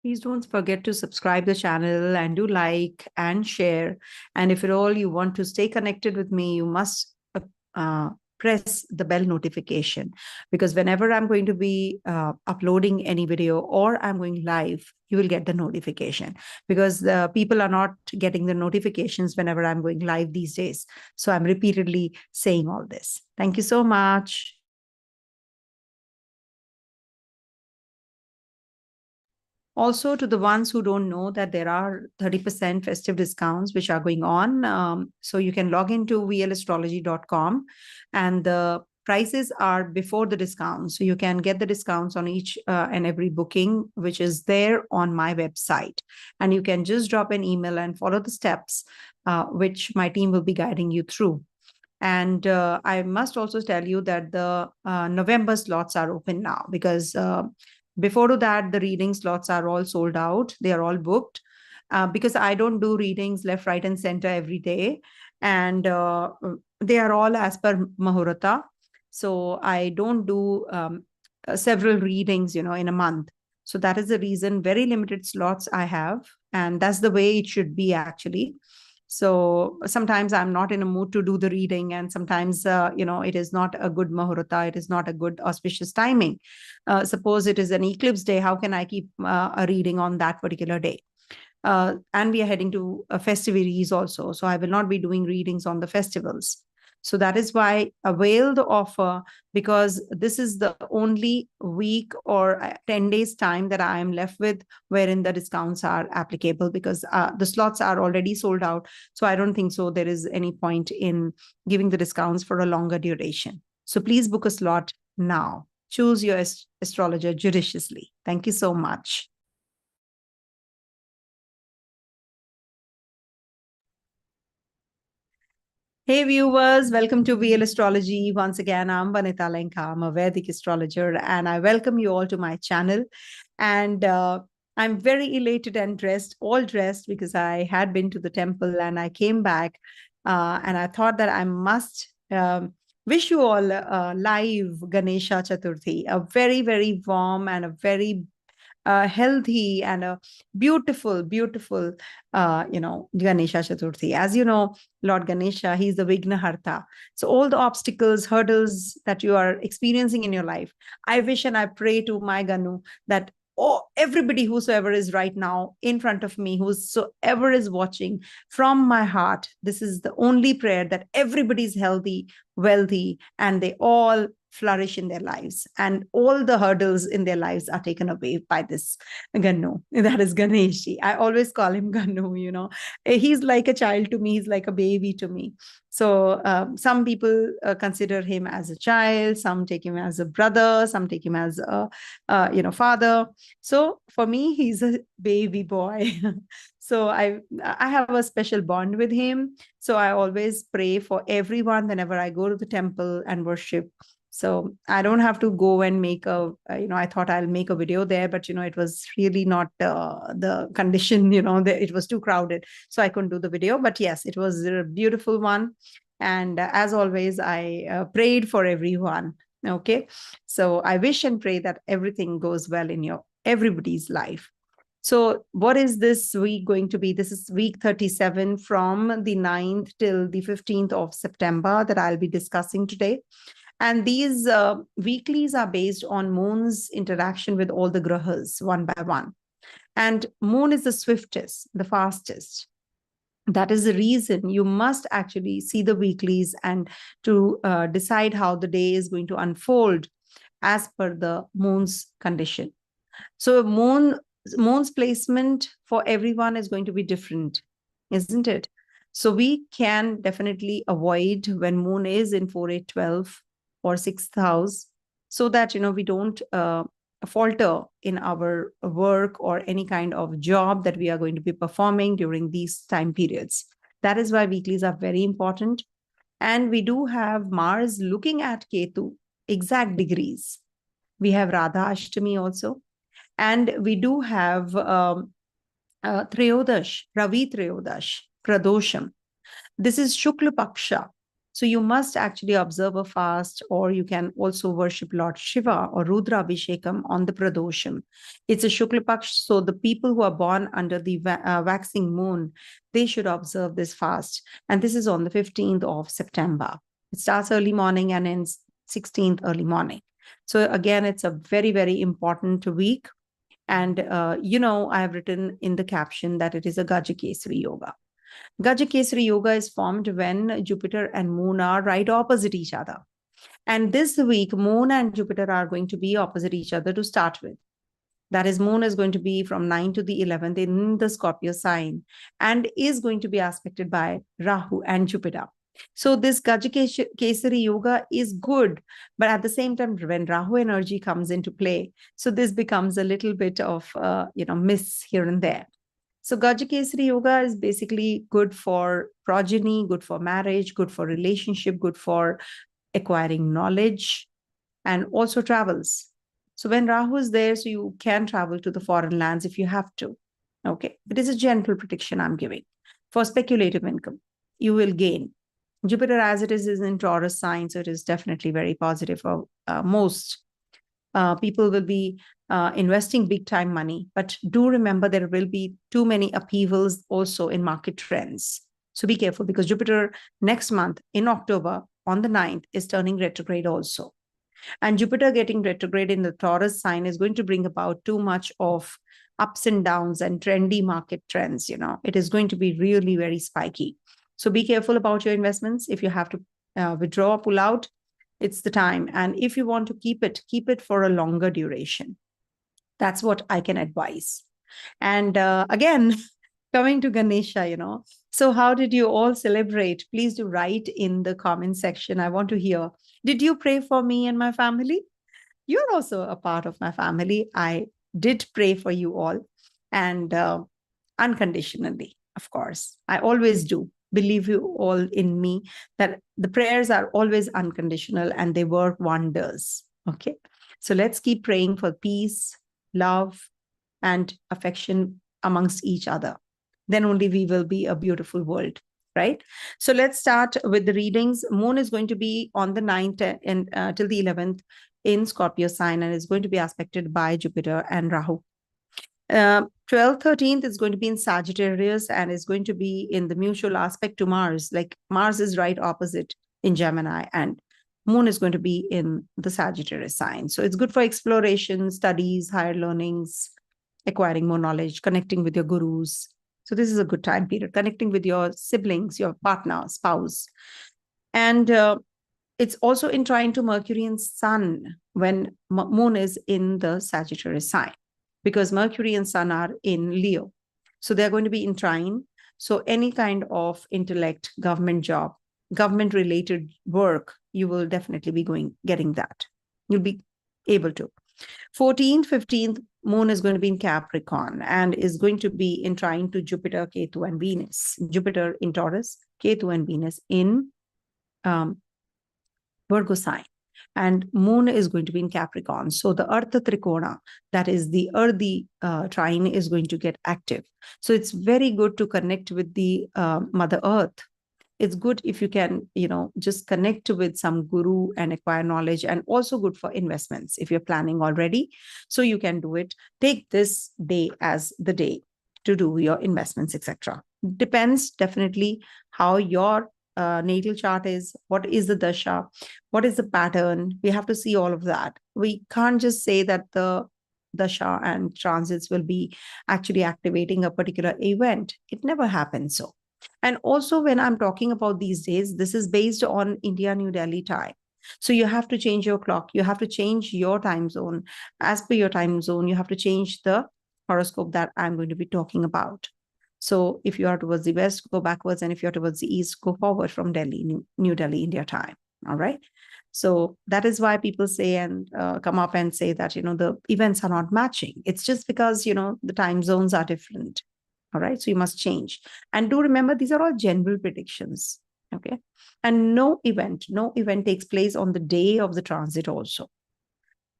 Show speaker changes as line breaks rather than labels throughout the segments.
Please don't forget to subscribe the channel and do like and share. And if at all you want to stay connected with me, you must press the bell notification, because whenever I'm going to be uploading any video or I'm going live, you will get the notification, because the people are not getting the notifications whenever I'm going live these days. So I'm repeatedly saying all this. Thank you so much. Also, to the ones who don't know, that there are 30% festive discounts which are going on. So you can log into vlastrology.com, and the prices are before the discounts. So you can get the discounts on each and every booking, which is there on my website. And you can just drop an email and follow the steps, which my team will be guiding you through. And I must also tell you that the November slots are open now, because before that, the reading slots are all sold out. They are all booked, because I don't do readings left, right, and center every day. And they are all as per Mahurata. So I don't do several readings, in a month. So that is the reason very limited slots I have. And that's the way it should be, actually. So sometimes I'm not in a mood to do the reading, and sometimes, it is not a good Mahurata, it is not a good auspicious timing. Suppose it is an eclipse day, how can I keep a reading on that particular day? And we are heading to festivities also. So I will not be doing readings on the festivals. So that is why avail the offer, because this is the only week or 10 days time that I am left with wherein the discounts are applicable, because the slots are already sold out. So I don't think so there is any point in giving the discounts for a longer duration. So please book a slot now. Choose your astrologer judiciously. Thank you so much. Hey viewers, welcome to VL Astrology. Once again, I'm Vanita Lenka. I'm a Vedic astrologer, and I welcome you all to my channel. And I'm very elated and all dressed, because I had been to the temple and I came back, and I thought that I must wish you all a live Ganesha Chaturthi, a very, very warm and a very healthy and a beautiful, beautiful, Ganesha Chaturthi. As you know, Lord Ganesha, he's the Vignaharta. So all the obstacles, hurdles that you are experiencing in your life, I wish and I pray to my Ganu that everybody whosoever is right now in front of me, whosoever is watching, from my heart, this is the only prayer, that everybody's healthy, wealthy, and they all flourish in their lives, and all the hurdles in their lives are taken away by this Gannu. That is Ganeshi. I always call him Gannu. He's like a child to me, he's like a baby to me. So some people consider him as a child, some take him as a brother, some take him as a father. So for me, he's a baby boy. So I have a special bond with him. So I always pray for everyone whenever I go to the temple and worship. So I don't have to go and make I thought I'll make a video there, but, it was really not the condition, it was too crowded. So I couldn't do the video, but yes, it was a beautiful one. And as always, I prayed for everyone. Okay. So I wish and pray that everything goes well in everybody's life. So what is this week going to be? This is week 37 from the 9th till the 15th of September that I'll be discussing today. And these weeklies are based on moon's interaction with all the grahas one by one. And moon is the swiftest, the fastest. That is the reason you must actually see the weeklies and to decide how the day is going to unfold as per the moon's condition. So moon's placement for everyone is going to be different, isn't it? So we can definitely avoid when moon is in 4, 8, 12 or 6th house, so that we don't falter in our work or any kind of job that we are going to be performing during these time periods. That is why weeklies are very important. And we do have Mars looking at Ketu, exact degrees. We have Radha Ashtami also. And we do have Trayodash, Ravi Trayodash, Pradosham. This is Shukla Paksha. So you must actually observe a fast, or you can also worship Lord Shiva or Rudra Abhishekam on the Pradosham. It's a Shukla Paksh, so the people who are born under the waxing moon, they should observe this fast. And this is on the 15th of September. It starts early morning and ends 16th early morning. So again, it's a very, very important week. And, I have written in the caption that it is a Gajakesari Yoga. Gajakesari Yoga is formed when Jupiter and Moon are right opposite each other. And this week, Moon and Jupiter are going to be opposite each other to start with. That is, Moon is going to be from 9 to the 11th in the Scorpio sign and is going to be aspected by Rahu and Jupiter. So this Gajakesari Yoga is good, but at the same time, when Rahu energy comes into play, so this becomes a little bit of, miss here and there. So Gajakesari Yoga is basically good for progeny, good for marriage, good for relationship, good for acquiring knowledge, and also travels. So when Rahu is there, so you can travel to the foreign lands if you have to. Okay. It is a gentle prediction I'm giving. For speculative income, you will gain. Jupiter, as it is in Taurus sign, so it is definitely very positive for most. People will be investing big time money, but do remember there will be too many upheavals also in market trends. So be careful, because Jupiter next month in October on the 9th is turning retrograde also. And Jupiter getting retrograde in the Taurus sign is going to bring about too much of ups and downs and trendy market trends. It is going to be really very spiky. So be careful about your investments. If you have to withdraw, pull out, it's the time. And if you want to keep it for a longer duration. That's what I can advise. And again, coming to Ganesha, so how did you all celebrate? Please do write in the comment section. I want to hear. Did you pray for me and my family? You're also a part of my family. I did pray for you all, and unconditionally, of course. I always do. Believe you all in me that the prayers are always unconditional and they work wonders. Okay. So let's keep praying for peace, love, and affection amongst each other. Then only we will be a beautiful world, right? So let's start with the readings. Moon is going to be on the 9th and till the 11th in Scorpio sign, and is going to be aspected by Jupiter and Rahu. 12th, 13th is going to be in Sagittarius and is going to be in the mutual aspect to Mars. Like Mars is right opposite in Gemini, and Moon is going to be in the Sagittarius sign. So it's good for exploration, studies, higher learnings, acquiring more knowledge, connecting with your gurus. So this is a good time period, connecting with your siblings, your partner, spouse. And it's also in trine to Mercury and Sun when Moon is in the Sagittarius sign, because Mercury and Sun are in Leo. So they're going to be in trine. So any kind of intellect, government job, government related work, you will definitely be getting that. You'll be able to. 14th, 15th, Moon is going to be in Capricorn and is going to be in trine to Jupiter, Ketu, and Venus. Jupiter in Taurus, Ketu and Venus in Virgo sign. And Moon is going to be in Capricorn. So the Artha Trikona, that is the earthy trine, is going to get active. So it's very good to connect with the Mother Earth. It's good if you can, just connect with some guru and acquire knowledge, and also good for investments if you're planning already. So you can do it. Take this day as the day to do your investments, etc. Depends definitely how your natal chart is, what is the Dasha, what is the pattern. We have to see all of that. We can't just say that the Dasha and transits will be actually activating a particular event. It never happens so. And also when I'm talking about these days, this is based on India, New Delhi time. So you have to change your clock. You have to change your time zone. As per your time zone, you have to change the horoscope that I'm going to be talking about. So if you are towards the west, go backwards. And if you're towards the east, go forward from Delhi, New Delhi, India time. All right. So that is why people say and come up and say that, the events are not matching. It's just because, the time zones are different. All right. So you must change. And do remember, these are all general predictions. Okay. And no event takes place on the day of the transit also.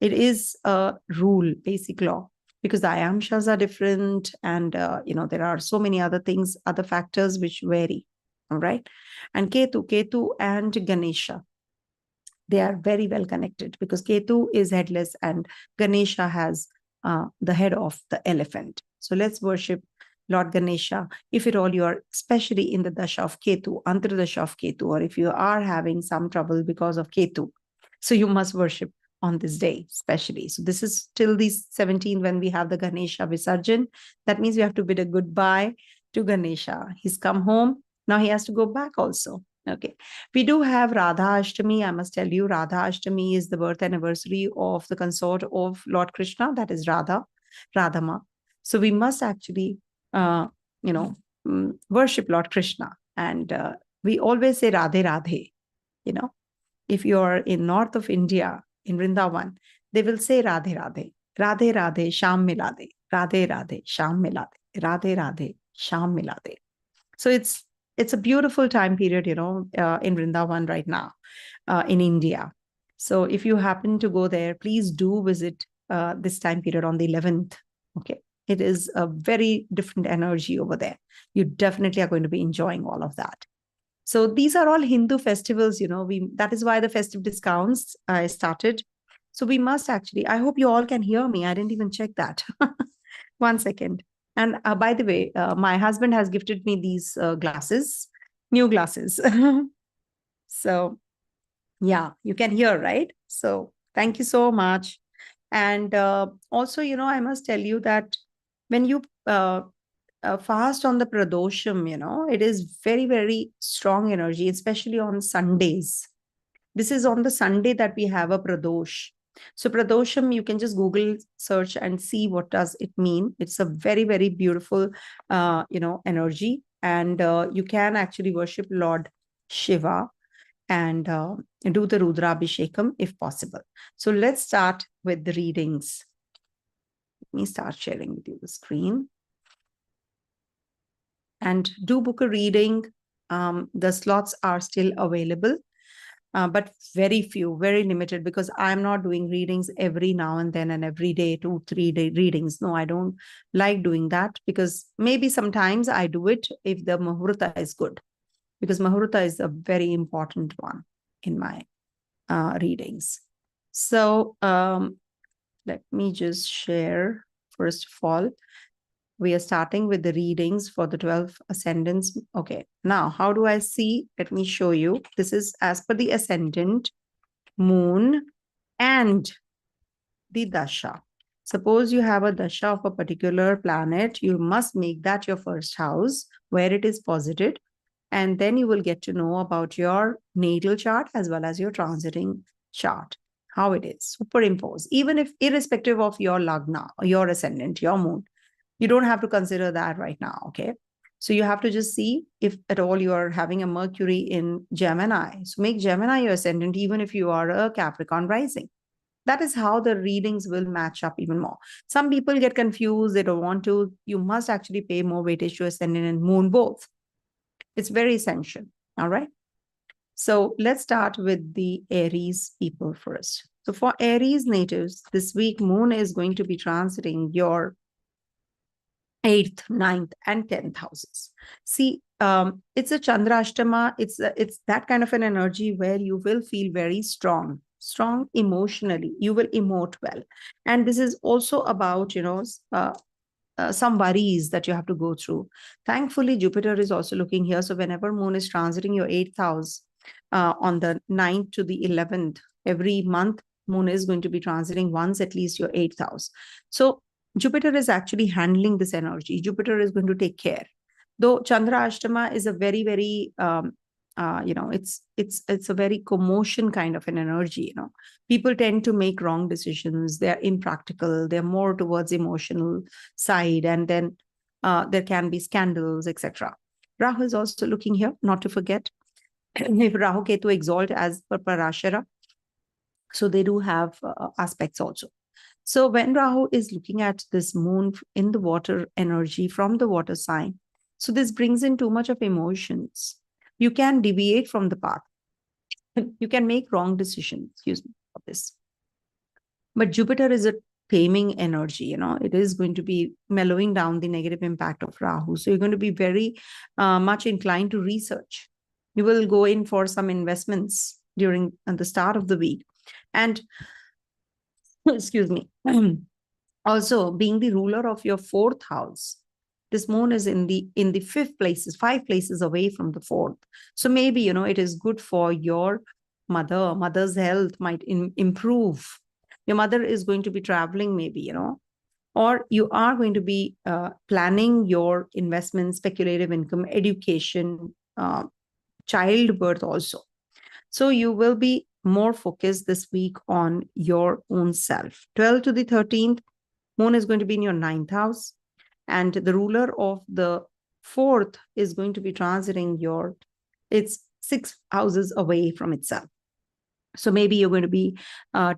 It is a rule, basic law, because the ayamshas are different. And, there are so many other things, other factors which vary. All right. And Ketu and Ganesha, they are very well connected because Ketu is headless and Ganesha has the head of the elephant. So let's worship Lord Ganesha. If at all you are, especially in the Dasha of Ketu, Antardasha of Ketu, or if you are having some trouble because of Ketu, so you must worship on this day, especially. So this is till the 17th when we have the Ganesha Visarjan. That means we have to bid a goodbye to Ganesha. He's come home. Now he has to go back also. Okay. We do have Radha Ashtami. I must tell you, Radha Ashtami is the birth anniversary of the consort of Lord Krishna, that is Radha, Radhama. So we must actually, worship Lord Krishna. And we always say Radhe Radhe. If you're in north of India, in Vrindavan, they will say Radhe Radhe. Radhe Radhe, Sham Milade. Radhe Radhe, Sham Milade. Radhe Radhe, Sham Milade. So it's a beautiful time period, in Vrindavan right now, in India. So if you happen to go there, please do visit this time period on the 11th. Okay. It is a very different energy over there. You definitely are going to be enjoying all of that. So these are all Hindu festivals, that is why the festive discounts started. So we must actually, I hope you all can hear me. I didn't even check that. 1 second. And by the way, my husband has gifted me these glasses, new glasses. So yeah, you can hear, right? So thank you so much. And also, I must tell you that when you fast on the Pradosham, it is very, very strong energy, especially on Sundays. This is on the Sunday that we have a Pradosh. So Pradosham, you can just Google search and see what does it mean. It's a very, very beautiful, energy. And you can actually worship Lord Shiva and do the Rudrabhishekam if possible. So let's start with the readings. Let me start sharing with you the screen. And do book a reading. The slots are still available, but very few, very limited, because I'm not doing readings every now and then and every day, 2-3 day readings. No, I don't like doing that, because maybe sometimes I do it if the Muhurta is good, because Muhurta is a very important one in my readings. So let me just share, first of all. We are starting with the readings for the 12 ascendants. Okay, now how do I see? Let me show you. This is as per the ascendant, moon, and the dasha. Suppose you have a dasha of a particular planet, you must make that your first house where it is posited. And then you will get to know about your natal chart as well as your transiting chart, how it is superimposed, even if irrespective of your lagna, your ascendant, your moon. You don't have to consider that right now, okay? So you have to just see if at all you are having a Mercury in Gemini. So make Gemini your ascendant, even if you are a Capricorn rising. That is how the readings will match up even more. Some people get confused. They don't want to. You must actually pay more weightage to ascendant and moon both. It's very essential, all right? So let's start with the Aries people first. So for Aries natives, this week, moon is going to be transiting your 8th, 9th, and 10th houses. See, it's a Chandra Ashtama. It's that kind of an energy where you will feel very strong emotionally. You will emote well. And this is also about, some worries that you have to go through. Thankfully, Jupiter is also looking here. So whenever moon is transiting your 8th house on the 9th to the 11th, every month, moon is going to be transiting once at least your 8th house. So Jupiter is actually handling this energy. Jupiter is going to take care. Though Chandra Ashtama is a very, very, it's a very commotion kind of an energy. People tend to make wrong decisions. They're impractical. They're more towards emotional side, and then there can be scandals, etc. Rahu is also looking here, not to forget. If Rahu Ketu exalt as per Parashara, so they do have aspects also. So when Rahu is looking at this moon in the water energy from the water sign, so this brings in too much of emotions. You can deviate from the path. You can make wrong decisions, excuse me, for this. But Jupiter is a taming energy. It is going to be mellowing down the negative impact of Rahu. So you're going to be very much inclined to research. You will go in for some investments during the start of the week. And excuse me, also being the ruler of your fourth house, this moon is in the fifth places, 5 places away from the fourth. So maybe, it is good for your mother's health might improve. Your mother is going to be traveling, maybe, or you are going to be planning your investment, speculative income, education, childbirth also. So you will be more focused this week on your own self. 12th to the 13th, moon is going to be in your 9th house. And the ruler of the 4th is going to be transiting it's 6 houses away from itself. So maybe you're going to be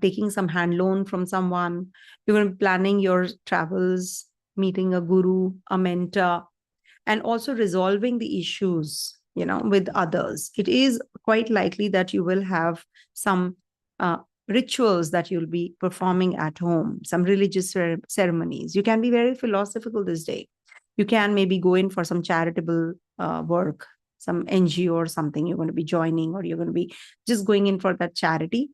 taking some hand loan from someone. You're going to be planning your travels, meeting a guru, a mentor, and also resolving the issues, with others. It is quite likely that you will have some rituals that you'll be performing at home, some religious ceremonies. You can be very philosophical this day. You can maybe go in for some charitable work, some NGO or something you're going to be joining, or you're going to be just going in for that charity.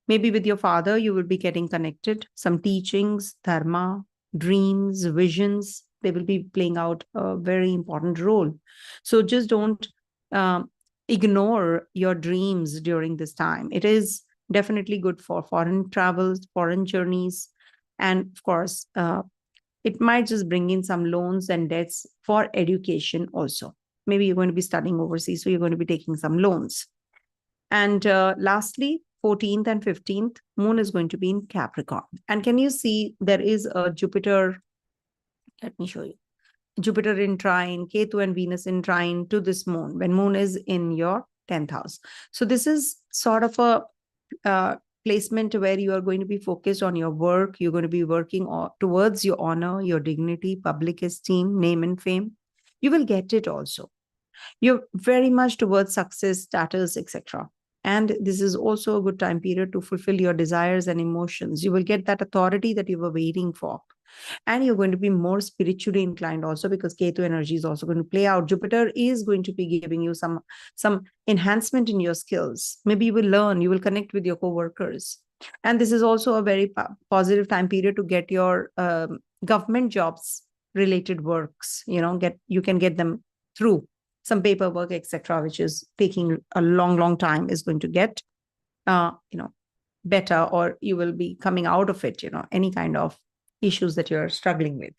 Maybe with your father, you will be getting connected. Some teachings, dharma, dreams, visions, they will be playing out a very important role. So just don't ignore your dreams during this time. It is definitely good for foreign travels, foreign journeys. And of course, it might just bring in some loans and debts for education also. Maybe you're going to be studying overseas, so you're going to be taking some loans. And lastly, 14th and 15th, moon is going to be in Capricorn. And can you see there is a Jupiter? Let me show you. Jupiter in trine, Ketu and Venus in trine to this moon, when moon is in your 10th house. So this is sort of a placement where you are going to be focused on your work. You're going to be working towards your honor, your dignity, public esteem, name and fame. You will get it also. You're very much towards success, status, etc. And this is also a good time period to fulfill your desires and emotions. You will get that authority that you were waiting for. And you're going to be more spiritually inclined also, because Ketu energy is also going to play out. Jupiter is going to be giving you some enhancement in your skills. Maybe you will learn, you will connect with your co-workers. And this is also a very positive time period to get your government jobs related works. You can get them through some paperwork, etc., which is taking a long time, is going to get better, or you will be coming out of it, any kind of issues that you're struggling with.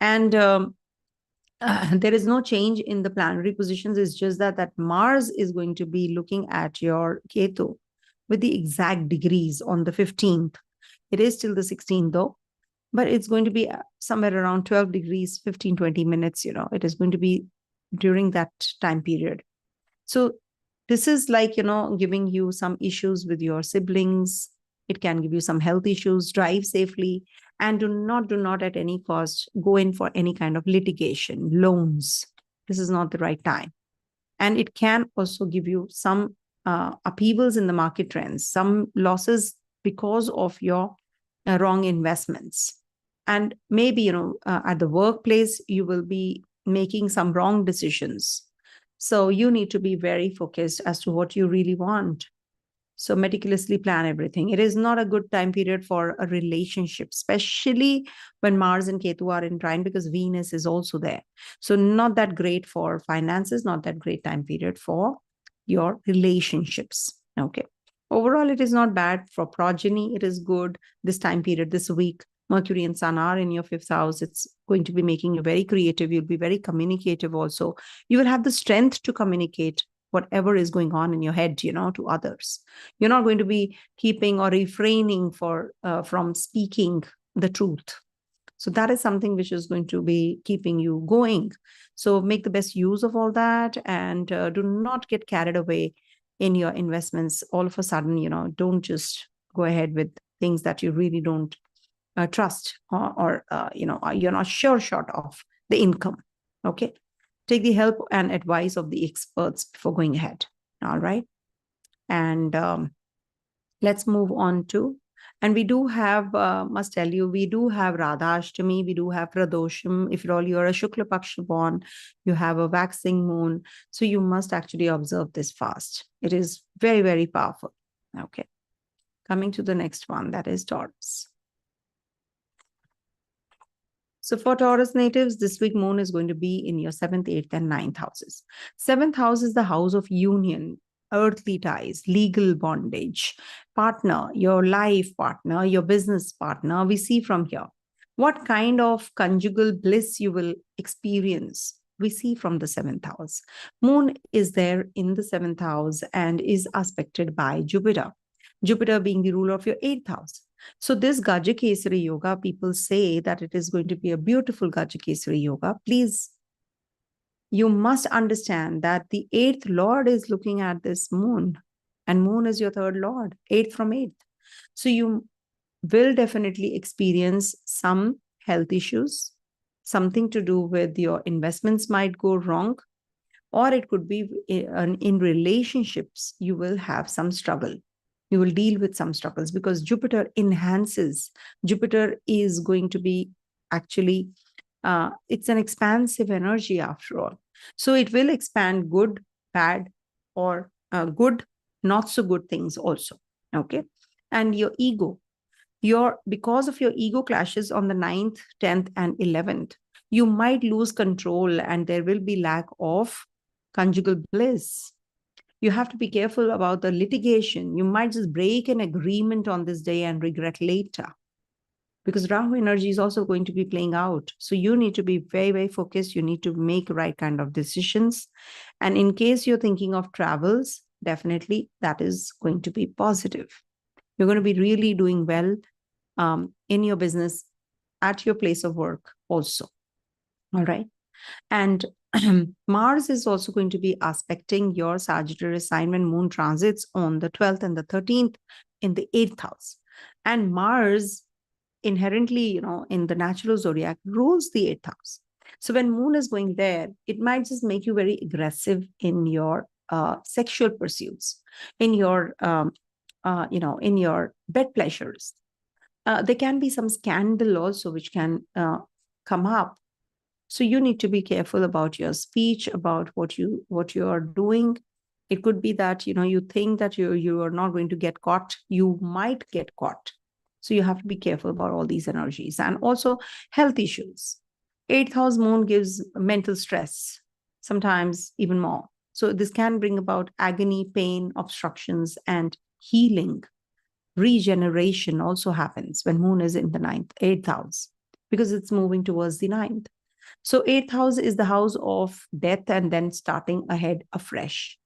And there is no change in the planetary positions. It's just that Mars is going to be looking at your Ketu with the exact degrees on the 15th. It is till the 16th though, but it's going to be somewhere around 12 degrees, 15-20 minutes. It is going to be during that time period. So this is like, giving you some issues with your siblings. It can give you some health issues. Drive safely, and do not at any cost go in for any kind of litigation, loans. This is not the right time. And it can also give you some upheavals in the market trends, some losses because of your wrong investments. And maybe, at the workplace, you will be making some wrong decisions. So you need to be very focused as to what you really want. So meticulously plan everything. It is not a good time period for a relationship, especially when Mars and Ketu are in trine, because Venus is also there. So not that great for finances, not that great time period for your relationships. Okay. Overall, it is not bad for progeny. It is good this time period, this week. Mercury and Sun are in your 5th house. It's going to be making you very creative. You'll be very communicative also. You will have the strength to communicate whatever is going on in your head, to others. You're not going to be keeping or refraining from speaking the truth. So that is something which is going to be keeping you going. So make the best use of all that, and do not get carried away in your investments. All of a sudden, don't just go ahead with things that you really don't trust, or you're not short of the income. Okay. Take the help and advice of the experts before going ahead. All right. And let's move on to And we do have, must tell you, we do have Radha Ashtami, we do have Pradosham. If you're a Shukla Paksha born, you have a waxing moon. So you must actually observe this fast. It is very, very powerful. Okay. Coming to the next one, that is Taurus. So for Taurus natives, this week moon is going to be in your 7th, 8th, and 9th houses. 7th house is the house of union, earthly ties, legal bondage, partner, your life partner, your business partner. We see from here what kind of conjugal bliss you will experience. We see from the 7th house. Moon is there in the 7th house and is aspected by Jupiter. Jupiter being the ruler of your 8th house. So this Gajakesari Yoga, people say that it is going to be a beautiful Gajakesari Yoga. Please, you must understand that the 8th Lord is looking at this moon, and moon is your 3rd Lord, 8th from 8th. So you will definitely experience some health issues, something to do with your investments might go wrong, or it could be in relationships, you will have some struggle. You will deal with some struggles because Jupiter enhances. Jupiter is going to be actually, it's an expansive energy after all. So it will expand good, bad, or good, not so good things also. Okay. And your ego, because of your ego clashes on the 9th, 10th, and 11th, you might lose control and there will be lack of conjugal bliss. You have to be careful about the litigation. You might just break an agreement on this day and regret later because Rahu energy is also going to be playing out. So you need to be very, very focused. You need to make the right kind of decisions. And in case you're thinking of travels, definitely that is going to be positive. You're going to be really doing well in your business, at your place of work also. All right. And Mars is also going to be aspecting your Sagittarius sign when moon transits on the 12th and the 13th in the 8th house. And Mars inherently, in the natural zodiac rules the 8th house. So when moon is going there, it might just make you very aggressive in your sexual pursuits, in your, in your bed pleasures. There can be some scandal also which can come up. So you need to be careful about your speech, about what you are doing. It could be that, you think that you are not going to get caught. You might get caught. So you have to be careful about all these energies and also health issues. 8th house moon gives mental stress, sometimes even more. So this can bring about agony, pain, obstructions, and healing. Regeneration also happens when moon is in the 8th house because it's moving towards the 9th. So 8th house is the house of death and then starting ahead afresh.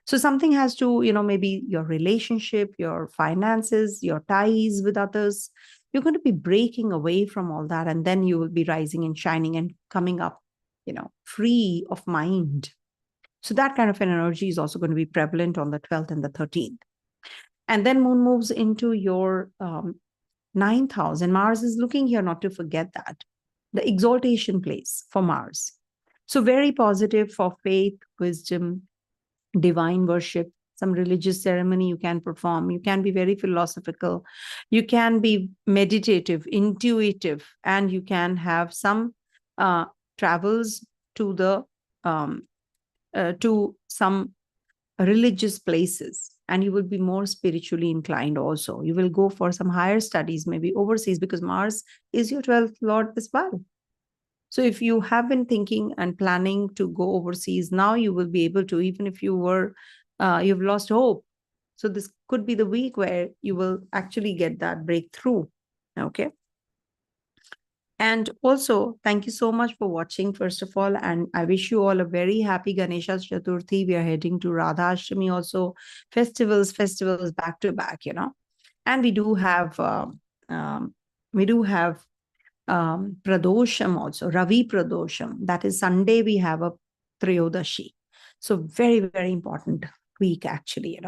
So something has to, maybe your relationship, your finances, your ties with others, you're going to be breaking away from all that. And then you will be rising and shining and coming up, free of mind. So that kind of an energy is also going to be prevalent on the 12th and the 13th. And then moon moves into your 9th house and Mars is looking here, not to forget that. The exaltation place for Mars. So very positive for faith, wisdom, divine worship, some religious ceremony you can perform. You can be very philosophical. You can be meditative, intuitive, and you can have some travels to the to some religious places, and you will be more spiritually inclined also. You will go for some higher studies, maybe overseas, because Mars is your 12th Lord as well. So if you have been thinking and planning to go overseas, now you will be able to, even if you were, you've lost hope. So this could be the week where you will actually get that breakthrough. Okay. And also, thank you so much for watching, first of all. And I wish you all a very happy Ganesha Chaturthi. We are heading to Radha Ashtami also. Festivals back to back, And we do have, Pradosham also, Ravi Pradosham. That is Sunday, we have a Triyodashi. So very, very important week, actually,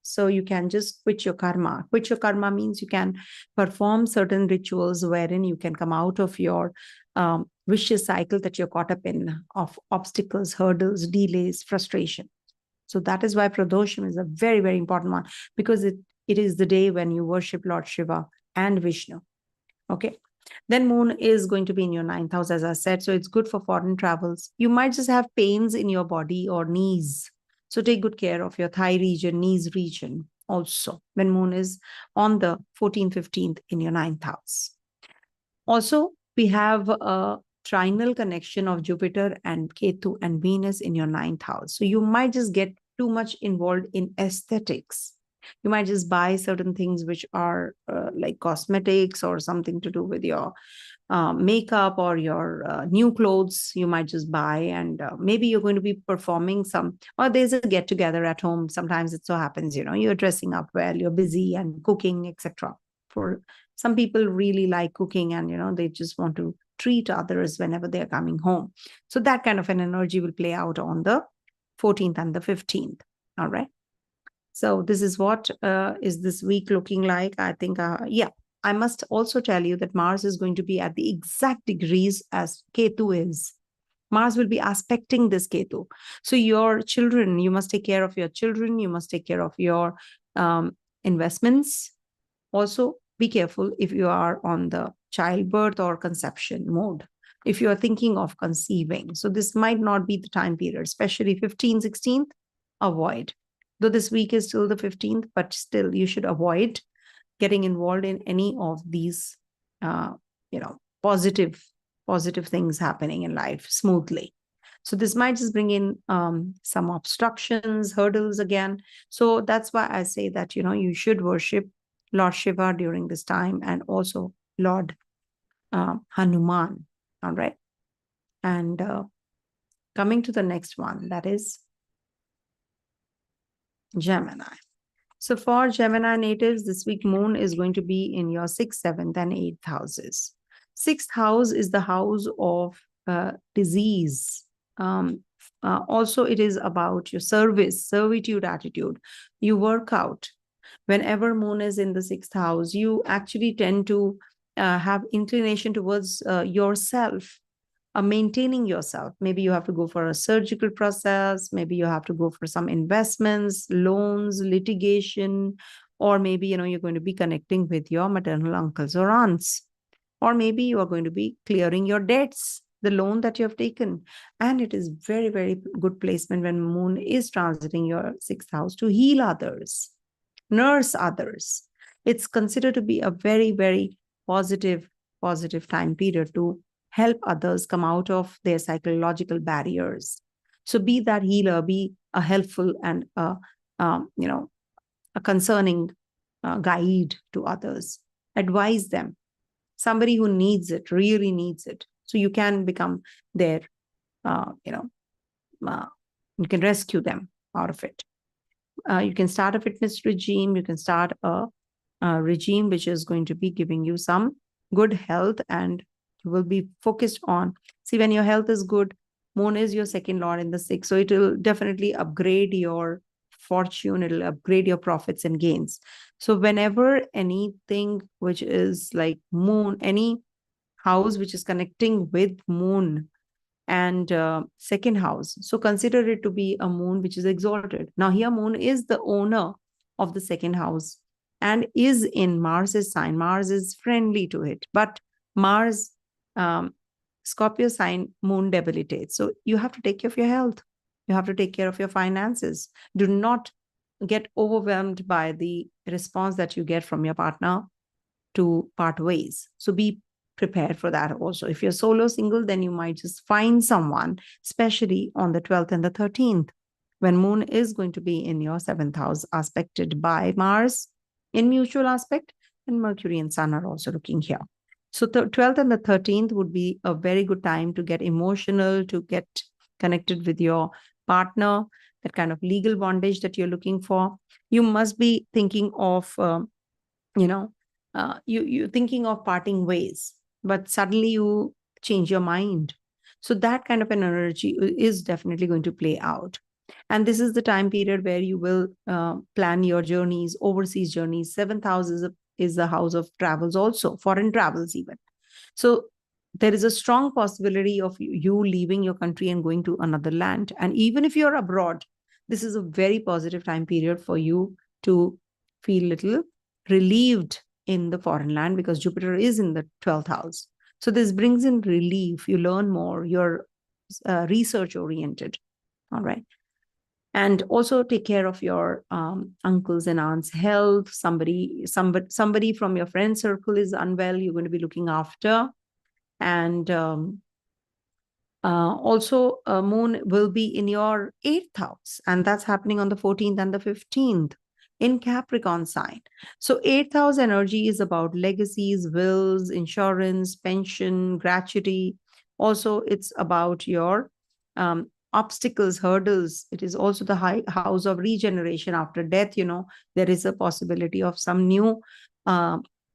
So you can just quit your karma. Quit your karma means you can perform certain rituals wherein you can come out of your vicious cycle that you're caught up in of obstacles, hurdles, delays, frustration. So that is why Pradosham is a very, very important one, because it is the day when you worship Lord Shiva and Vishnu. Okay. Then moon is going to be in your 9th house, as I said. So it's good for foreign travels. You might just have pains in your body or knees. So take good care of your thigh region, knees region also when moon is on the 14th, 15th in your 9th house. Also, we have a trinal connection of Jupiter and Ketu and Venus in your 9th house. So you might just get too much involved in aesthetics. You might just buy certain things which are like cosmetics or something to do with your makeup or your new clothes. You might just buy, and maybe you're going to be performing some, or there's a get together at home. Sometimes it so happens, you're dressing up well, you're busy and cooking, etc. For some people really like cooking, and they just want to treat others whenever they're coming home. So that kind of an energy will play out on the 14th and the 15th. All right. So this is what is this week looking like. I think, yeah, I must also tell you that Mars is going to be at the exact degrees as Ketu is. Mars will be aspecting this Ketu. So your children, you must take care of your children. You must take care of your investments. Also, be careful if you are on the childbirth or conception mode, if you are thinking of conceiving. So this might not be the time period, especially 15th, 16th, avoid. Though this week is still the 15th, but still you should avoid getting involved in any of these, positive things happening in life smoothly. So this might just bring in some obstructions, hurdles again. So that's why I say that, you should worship Lord Shiva during this time, and also Lord Hanuman. All right. And coming to the next one, that is Gemini. So for Gemini natives, this week moon is going to be in your 6th, 7th, and 8th houses. 6th house is the house of disease. Also, it is about your service, servitude attitude. You work out. Whenever moon is in the 6th house, you actually tend to have inclination towards yourself. Maintaining yourself. Maybe you have to go for a surgical process. Maybe you have to go for some investments, loans, litigation, or maybe, you're going to be connecting with your maternal uncles or aunts, or maybe you are going to be clearing your debts, the loan that you have taken. And it is very, very good placement when moon is transiting your 6th house to heal others, nurse others. It's considered to be a very, very positive time period to help others come out of their psychological barriers. So be that healer, be a helpful and a concerning guide to others. Advise them. Somebody who needs it, really needs it. So you can become their, you can rescue them out of it. You can start a fitness regime. You can start a regime which is going to be giving you some good health, and you will be focused on, see, when your health is good, moon is your 2nd lord in the 6th. So it will definitely upgrade your fortune. It'll upgrade your profits and gains. So whenever anything which is like moon, any house which is connecting with moon and 2nd house, so consider it to be a moon which is exalted. Now here moon is the owner of the 2nd house and is in Mars's sign. Mars is friendly to it, but Mars, Scorpio sign, moon debilitates. So you have to take care of your health. You have to take care of your finances. Do not get overwhelmed by the response that you get from your partner to part ways. So be prepared for that also. If you're solo single, then you might just find someone, especially on the 12th and the 13th, when moon is going to be in your 7th house, aspected by Mars in mutual aspect, and Mercury and Sun are also looking here. So the 12th and the 13th would be a very good time to get emotional, to get connected with your partner, that kind of legal bondage that you're looking for. You must be thinking of, you're thinking of parting ways, but suddenly you change your mind. So that kind of an energy is definitely going to play out. And this is the time period where you will plan your journeys, overseas journeys. 7th house is the house of travels also, foreign travels even. So there is a strong possibility of you leaving your country and going to another land. And even if you're abroad, this is a very positive time period for you to feel little relieved in the foreign land because Jupiter is in the 12th house. So this brings in relief. You learn more. You're research oriented. All right. And also take care of your uncles and aunts' health. Somebody from your friend circle is unwell. You're going to be looking after. And also, moon will be in your 8th house, and that's happening on the 14th and the 15th in Capricorn sign. So 8th house energy is about legacies, wills, insurance, pension, gratuity. Also, it's about your obstacles, hurdles. It is also the high house of regeneration after death. There is a possibility of some new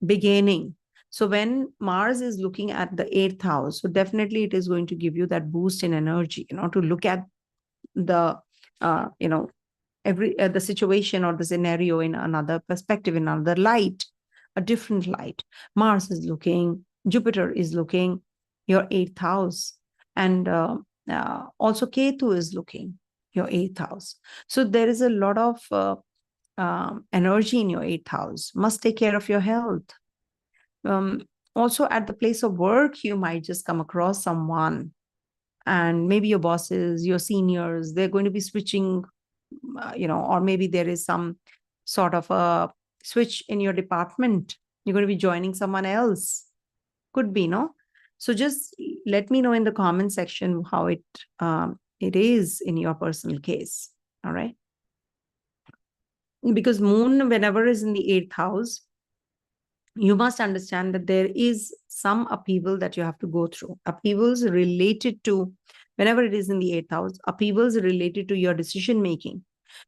beginning. So when Mars is looking at the 8th house, so definitely it is going to give you that boost in energy, to look at the, the situation or the scenario in another perspective, in another light, a different light. Mars is looking, Jupiter is looking your 8th house, and also Ketu is looking your 8th house. So there is a lot of energy in your 8th house. Must take care of your health. Also at the place of work, you might just come across someone, and maybe your bosses, your seniors, they're going to be switching, or maybe there is some sort of a switch in your department. You're going to be joining someone else. Could be, no? So just let me know in the comment section how it is in your personal case. All right. Because moon, whenever is in the 8th house, you must understand that there is some upheaval that you have to go through. Upheavals related to, whenever it is in the 8th house, upheavals related to your decision making.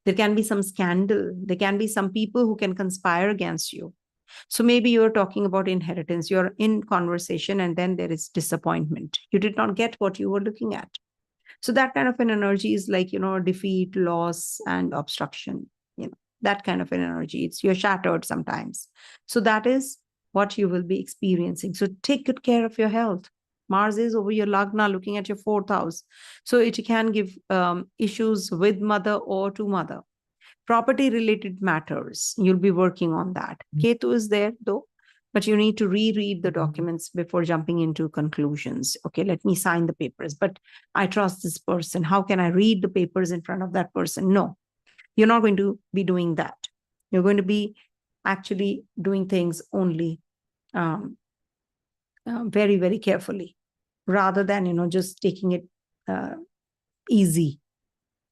There can be some scandal. There can be some people who can conspire against you. So maybe you're talking about inheritance. You're in conversation and then there is disappointment. You did not get what you were looking at. So that kind of an energy is like, defeat, loss, and obstruction. That kind of an energy. You're shattered sometimes. So that is what you will be experiencing. So take good care of your health. Mars is over your Lagna looking at your 4th house. So it can give issues with mother or to mother. Property related matters. You'll be working on that. Ketu is there though, but you need to reread the documents before jumping into conclusions. Okay, let me sign the papers, but I trust this person. How can I read the papers in front of that person? No. You're not going to be doing that. You're going to be actually doing things only very, very carefully, rather than, just taking it easy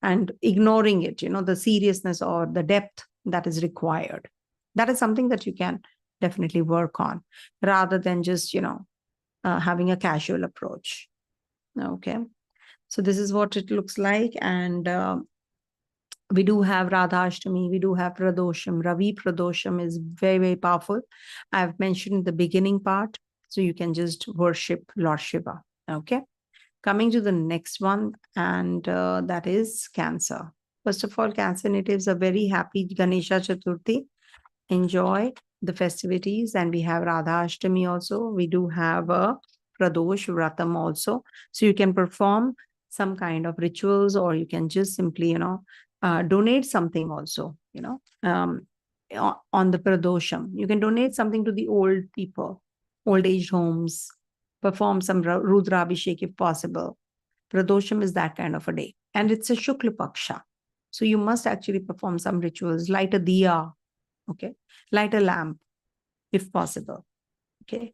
and ignoring it, the seriousness or the depth that is required. That is something that you can definitely work on, rather than just, having a casual approach. Okay. So this is what it looks like. And we do have Radha Ashtami, we do have Pradosham. Ravi Pradosham is very, very powerful. I've mentioned the beginning part, so you can just worship Lord Shiva. Okay. Coming to the next one, and that is Cancer. First of all, Cancer natives are very happy Ganesha Chaturthi. Enjoy the festivities. And we have Radha Ashtami also. We do have a Pradosh Vratam also. So you can perform some kind of rituals, or you can just simply, donate something also, on the Pradosham. You can donate something to the old people, old age homes, perform some Rudra Abhishek if possible. Pradosham is that kind of a day. And it's a Shukla Paksha. So you must actually perform some rituals, light a diya, okay? Light a lamp if possible, okay?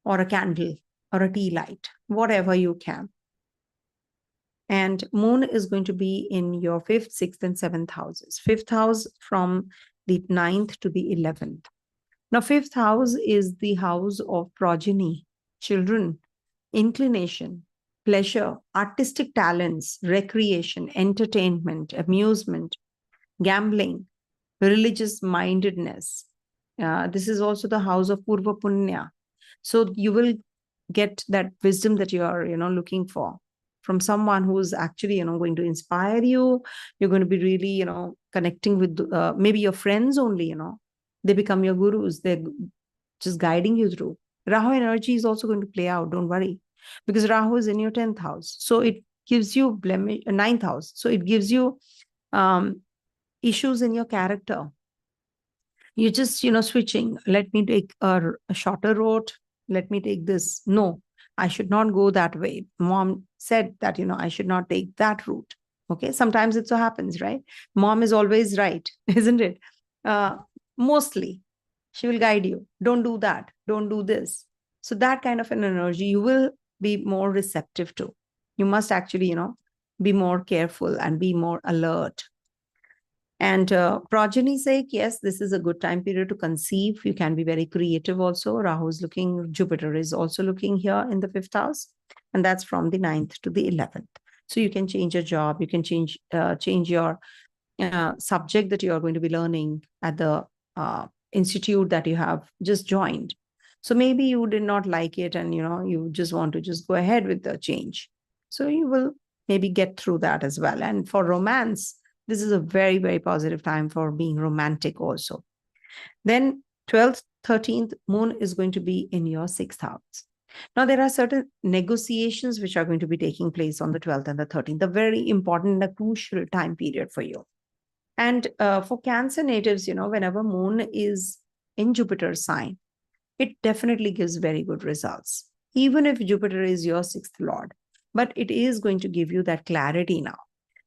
Or a candle or a tea light, whatever you can. And moon is going to be in your 5th, 6th, and 7th houses. 5th house from the 9th to the 11th. Now, 5th house is the house of progeny, children, inclination, pleasure, artistic talents, recreation, entertainment, amusement, gambling, religious mindedness. This is also the house of Purva Punya. So you will get that wisdom that you are, looking for from someone who's actually, going to inspire you. You're going to be really, connecting with maybe your friends only, they become your gurus. They're just guiding you through. Rahu energy is also going to play out. Don't worry, because Rahu is in your 10th house. So it gives you 9th house. So it gives you issues in your character. You're just, switching. Let me take a shorter route. Let me take this. No, I should not go that way. Mom said that, I should not take that route. Okay. Sometimes it so happens, right? Mom is always right, isn't it? Uh, Mostly she will guide you. Don't do that. Don't do this. So that kind of an energy you will be more receptive to. You must actually, be more careful and be more alert. And progeny's sake, yes, this is a good time period to conceive. You can be very creative also. Rahu is looking, Jupiter is also looking here in the fifth house. And that's from the 9th to the 11th. So you can change your job. You can change your subject that you are going to be learning at the institute that you have just joined. So maybe you did not like it and, you just want to just go ahead with the change. So you will maybe get through that as well. And for romance, this is a very, very positive time for being romantic also. Then 12th, 13th, moon is going to be in your 6th house. Now, there are certain negotiations which are going to be taking place on the 12th and the 13th, the very important and a crucial time period for you. And for Cancer natives, whenever moon is in Jupiter's sign, it definitely gives very good results, even if Jupiter is your 6th lord. But it is going to give you that clarity now.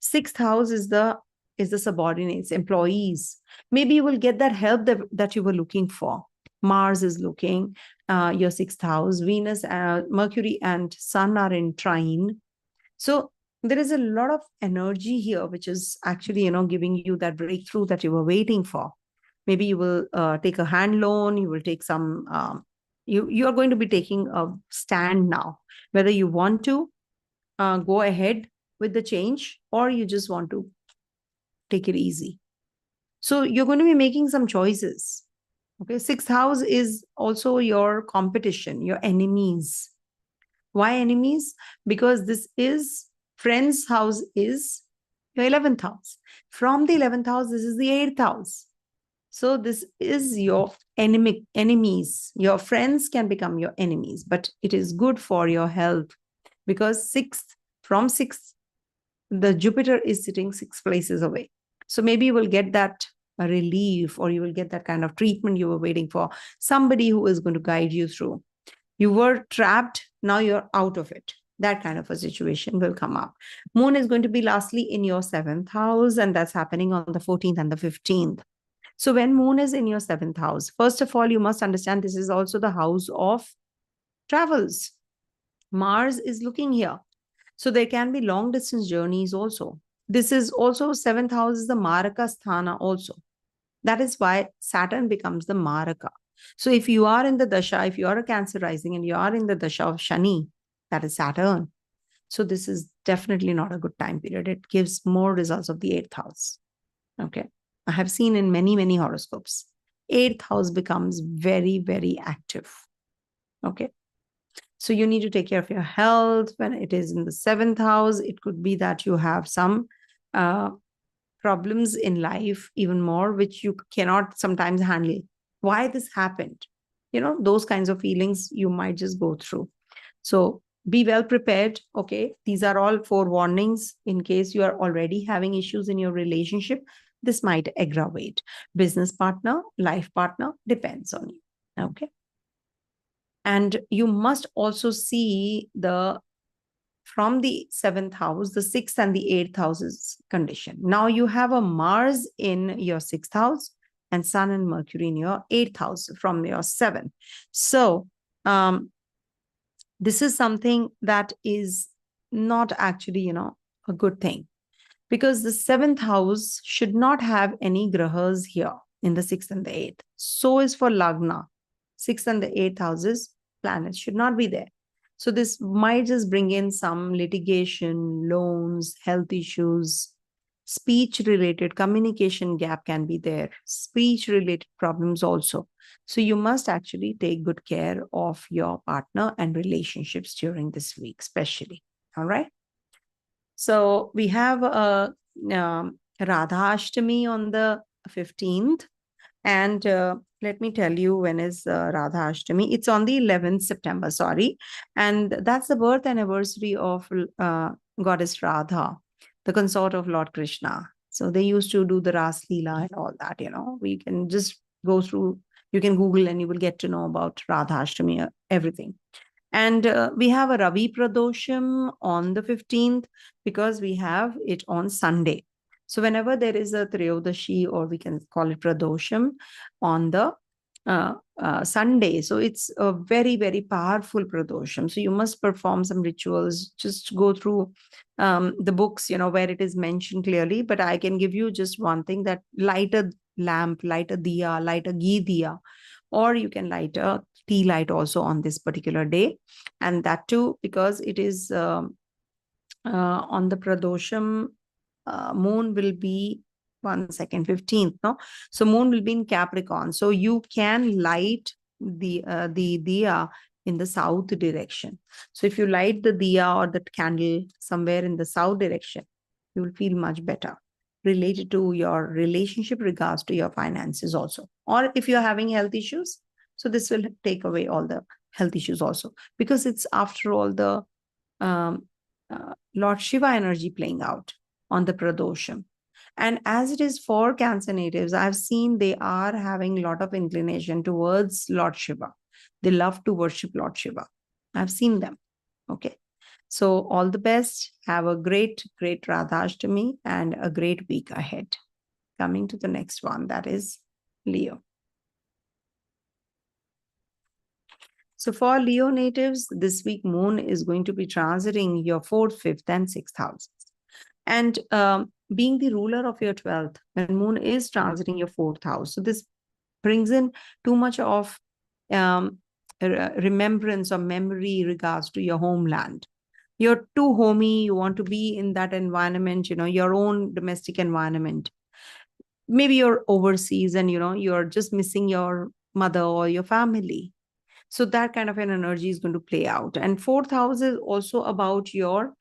6th house is the subordinates, employees. Maybe you will get that help that you were looking for. Mars is looking your 6th house. Venus, Mercury, and Sun are in trine. So there is a lot of energy here, which is actually, giving you that breakthrough that you were waiting for. Maybe you will take a hand loan. You will take some. You are going to be taking a stand now, whether you want to go ahead with the change or you just want to take it easy. So you're going to be making some choices. Okay. 6th house is also your competition, your enemies. Why enemies? Because this is friend's house is your 11th house. From the 11th house, this is the 8th house. So this is your enemies. Your friends can become your enemies, but it is good for your health because from 6th, the Jupiter is sitting 6 places away. So maybe you will get that relief or you will get that kind of treatment you were waiting for. Somebody who is going to guide you through. You were trapped, now you're out of it. That kind of a situation will come up. Moon is going to be lastly in your 7th house, and that's happening on the 14th and the 15th. So when moon is in your 7th house, first of all, you must understand this is also the house of travels. Mars is looking here. So there can be long distance journeys also. This is also 7th house is the Maraka Sthana also. That is why Saturn becomes the Maraka. So if you are in the Dasha, if you are a Cancer rising and you are in the Dasha of Shani, that is Saturn. So this is definitely not a good time period. It gives more results of the 8th house. Okay. I have seen in many, many horoscopes, 8th house becomes very, very active. Okay. So you need to take care of your health. When it is in the 7th house, it could be that you have some problems in life, even more, which you cannot sometimes handle. Why this happened? Those kinds of feelings you might just go through. So be well prepared. Okay. These are all forewarnings in case you are already having issues in your relationship. This might aggravate. Business partner, life partner, depends on you. Okay. And you must also see from the 7th house, the 6th and the 8th houses condition. Now you have a Mars in your 6th house and Sun and Mercury in your 8th house from your 7th. So this is something that is not actually, a good thing, because the 7th house should not have any grahas here in the 6th and the 8th. So is for Lagna. 6th and the 8th houses, planets should not be there. So this might just bring in some litigation, loans, health issues, speech-related communication gap can be there, speech-related problems also. So you must actually take good care of your partner and relationships during this week, especially. All right. So we have Radha Ashtami on the 15th. And let me tell you when is Radha Ashtami. It's on the 11th September, sorry. And that's the birth anniversary of Goddess Radha, the consort of Lord Krishna. So they used to do the Ras Leela and all that, we can just go through, you can Google and you will get to know about Radha Ashtami, everything. And we have a Ravi Pradosham on the 15th because we have it on Sunday. So whenever there is a Triyodashi, or we can call it Pradosham, on the Sunday, so it's a very, very powerful Pradosham. So you must perform some rituals, just go through the books, where it is mentioned clearly. But I can give you just one thing, that light a lamp, light a diya, light a ghee diya, or you can light a tea light also on this particular day. And that too, because it is on the Pradosham, moon will be 15th, no? So moon will be in Capricorn. So you can light the diya in the south direction. So if you light the diya or the candle somewhere in the south direction, you will feel much better, related to your relationship, regards to your finances also. Or if you're having health issues, so this will take away all the health issues also, because it's after all the Lord Shiva energy playing out on the Pradosham. And as it is for Cancer natives, I've seen they are having a lot of inclination towards Lord Shiva. They love to worship Lord Shiva. I've seen them. Okay. So all the best. Have a great, great Radha Ashtami and a great week ahead. Coming to the next one, that is Leo. So for Leo natives, this week moon is going to be transiting your 4th, 5th, and 6th houses. And being the ruler of your 12th, when moon is transiting your 4th house, so this brings in too much of remembrance or memory regards to your homeland. You're too homey, you want to be in that environment, your own domestic environment. Maybe you're overseas and, you're just missing your mother or your family. So that kind of an energy is going to play out. And 4th house is also about your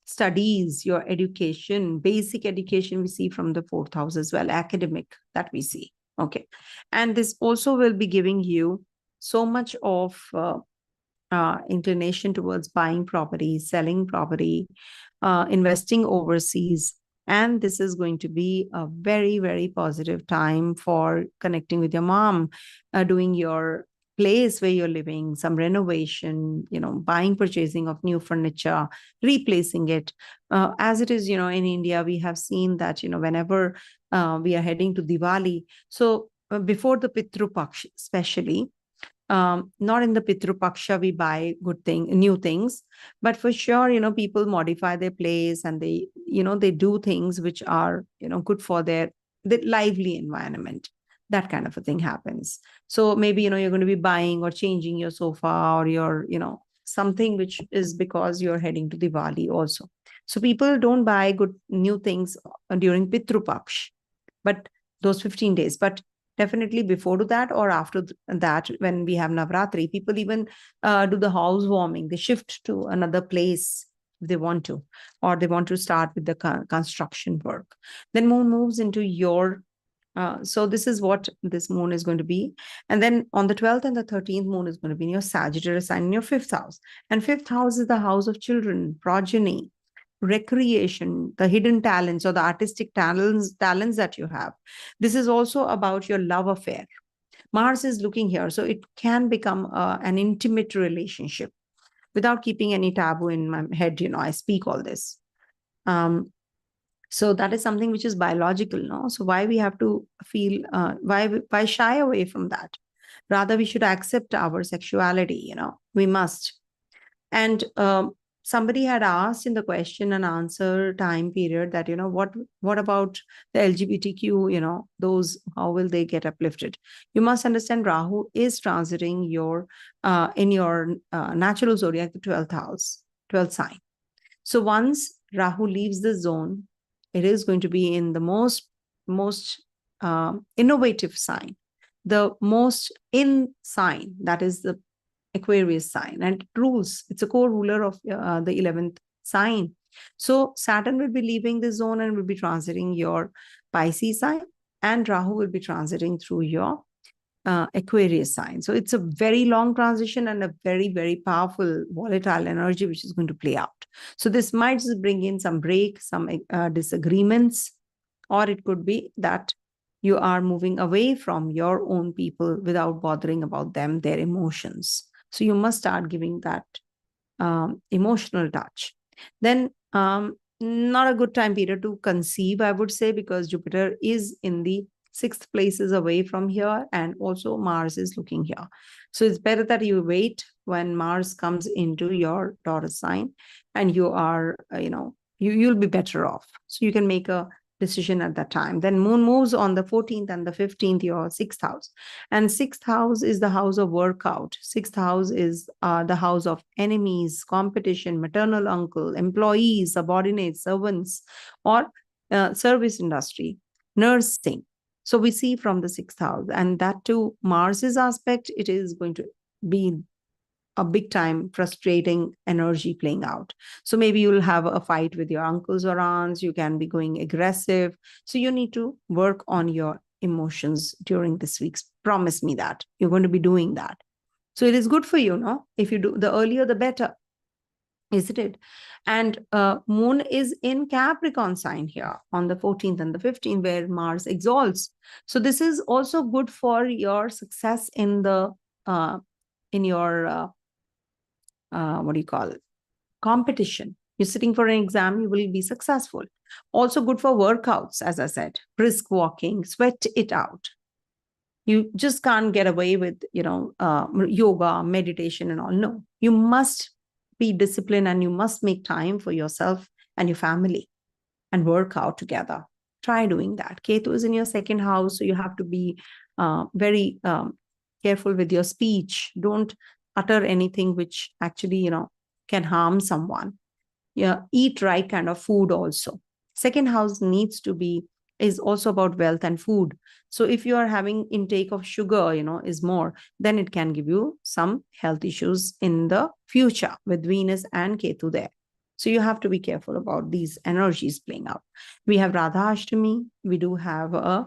studies, your education, basic education we see from the 4th house as well, academic that we see. Okay. And this also will be giving you so much of inclination towards buying property, selling property, investing overseas. And this is going to be a very, very positive time for connecting with your mom, doing your place where you're living, some renovation, buying, purchasing of new furniture, replacing it. As it is, in India, we have seen that, whenever we are heading to Diwali, so before the Pitru Paksha, especially, not in the Pitru Paksha, we buy new things, but for sure, people modify their place and they, they do things which are, good for their lively environment. That kind of a thing happens. So maybe, you're going to be buying or changing your sofa or your, something which is because you're heading to Diwali also. So people don't buy good new things during Pitru Paksh, but those 15 days. But definitely before that or after that, when we have Navratri, people even do the housewarming. They shift to another place if they want to, or they want to start with the construction work. Then moon moves into your so this is what this moon is going to be. And then on the 12th and the 13th, moon is going to be in your Sagittarius sign in your 5th house. And 5th house is the house of children, progeny, recreation, the hidden talents or the artistic talents that you have. This is also about your love affair. Mars is looking here. So it can become an intimate relationship without keeping any taboo in my head. I speak all this. So that is something which is biological, no? So why we have to feel, why shy away from that? Rather, we should accept our sexuality, we must. And somebody had asked in the question and answer time period that, what about the LGBTQ, those, how will they get uplifted? You must understand Rahu is transiting in your natural zodiac, the 12th house, 12th sign. So once Rahu leaves the zone, it is going to be in the most innovative sign, the most in sign, that is the Aquarius sign, and it rules. It's a co-ruler of the 11th sign. So Saturn will be leaving the zone and will be transiting your Pisces sign, and Rahu will be transiting through your Aquarius sign. So it's a very long transition and a very, very powerful volatile energy which is going to play out. So this might just bring in some break, some disagreements, or it could be that You are moving away from your own people without bothering about them, their emotions. So you must start giving that emotional touch. Then not a good time period to conceive, I would say, because Jupiter is in the 6th places away from here, and also Mars is looking here. So it's better that you wait when Mars comes into your Taurus sign, and you are, you'll be better off. So you can make a decision at that time. Then Moon moves on the 14th and the 15th, your 6th house. And 6th house is the house of workout. 6th house is the house of enemies, competition, maternal uncle, employees, subordinates, servants, or service industry, nursing. So we see from the 6th house, and that too, Mars's aspect, it is going to be a big time frustrating energy playing out. So maybe you'll have a fight with your uncles or aunts. You can be going aggressive. So you need to work on your emotions during this week. Promise me that you're going to be doing that. So it is good for you, no? If you do, the earlier, the better, isn't it? And Moon is in Capricorn sign here on the 14th and the 15th, where Mars exalts. So this is also good for your success in the what do you call it? Competition. You're sitting for an exam, you will be successful. Also good for workouts, as I said, brisk walking, sweat it out. You just can't get away with, yoga, meditation and all. No, you must be disciplined, and you must make time for yourself and your family and work out together. Try doing that. Ketu is in your 2nd house, so you have to be very careful with your speech. Don't utter anything which actually, can harm someone. Yeah, eat right kind of food also. 2nd house is also about wealth and food. So if you are having intake of sugar, is more, then it can give you some health issues in the future with Venus and Ketu there. So you have to be careful about these energies playing out. We have Radha Ashtami. We do have a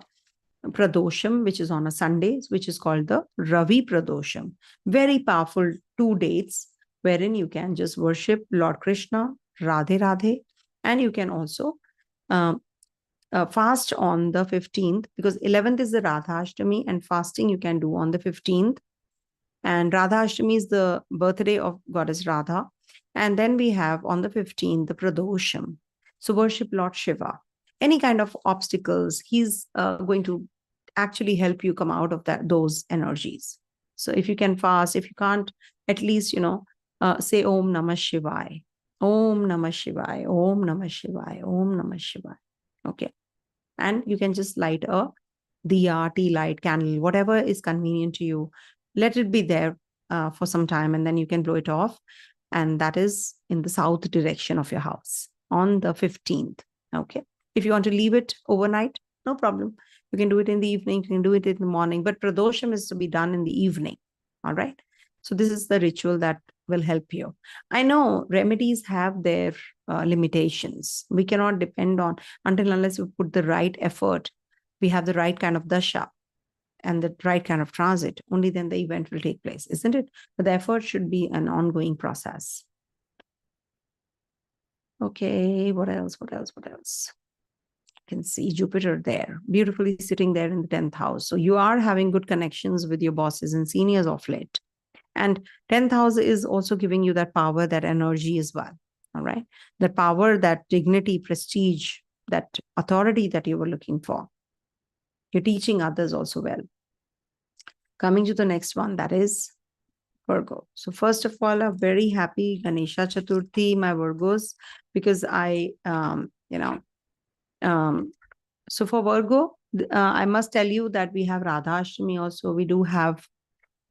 Pradosham, which is on a Sunday, which is called the Ravi Pradosham. Very powerful 2 dates wherein you can just worship Lord Krishna, Radhe Radhe, and you can also fast on the 15th, because 11th is the Radha Ashtami, and fasting you can do on the 15th. And Radha Ashtami is the birthday of Goddess Radha. And then we have on the 15th, the Pradosham. So worship Lord Shiva. Any kind of obstacles, he's going to actually help you come out of those energies. So if you can fast, if you can't, at least, say Om Namah Shivaya, Om Namah Shivaya, Om Namah Shivaya, Om Namah Shivaya. Okay. And you can just light a diya, tea light, candle, whatever is convenient to you. Let it be there for some time, and then you can blow it off. And that is in the south direction of your house on the 15th. Okay. If you want to leave it overnight, no problem. You can do it in the evening, you can do it in the morning, but Pradosham is to be done in the evening. All right. So this is the ritual that will help you. I know remedies have their limitations. We cannot depend on, until unless we put the right effort, we have the right kind of dasha and the right kind of transit, only then the event will take place, isn't it? But the effort should be an ongoing process. Okay, what else? You can see Jupiter there, beautifully sitting there in the 10th house. So you are having good connections with your bosses and seniors of late. And 10th house is also giving you that power, that energy as well. All right. That power, that dignity, prestige, that authority that you were looking for. You're teaching others also well. Coming to the next one, that is Virgo. So first of all, a very happy Ganesha Chaturthi, my Virgos, because so for Virgo, I must tell you that we have Radha Ashtami also. We do have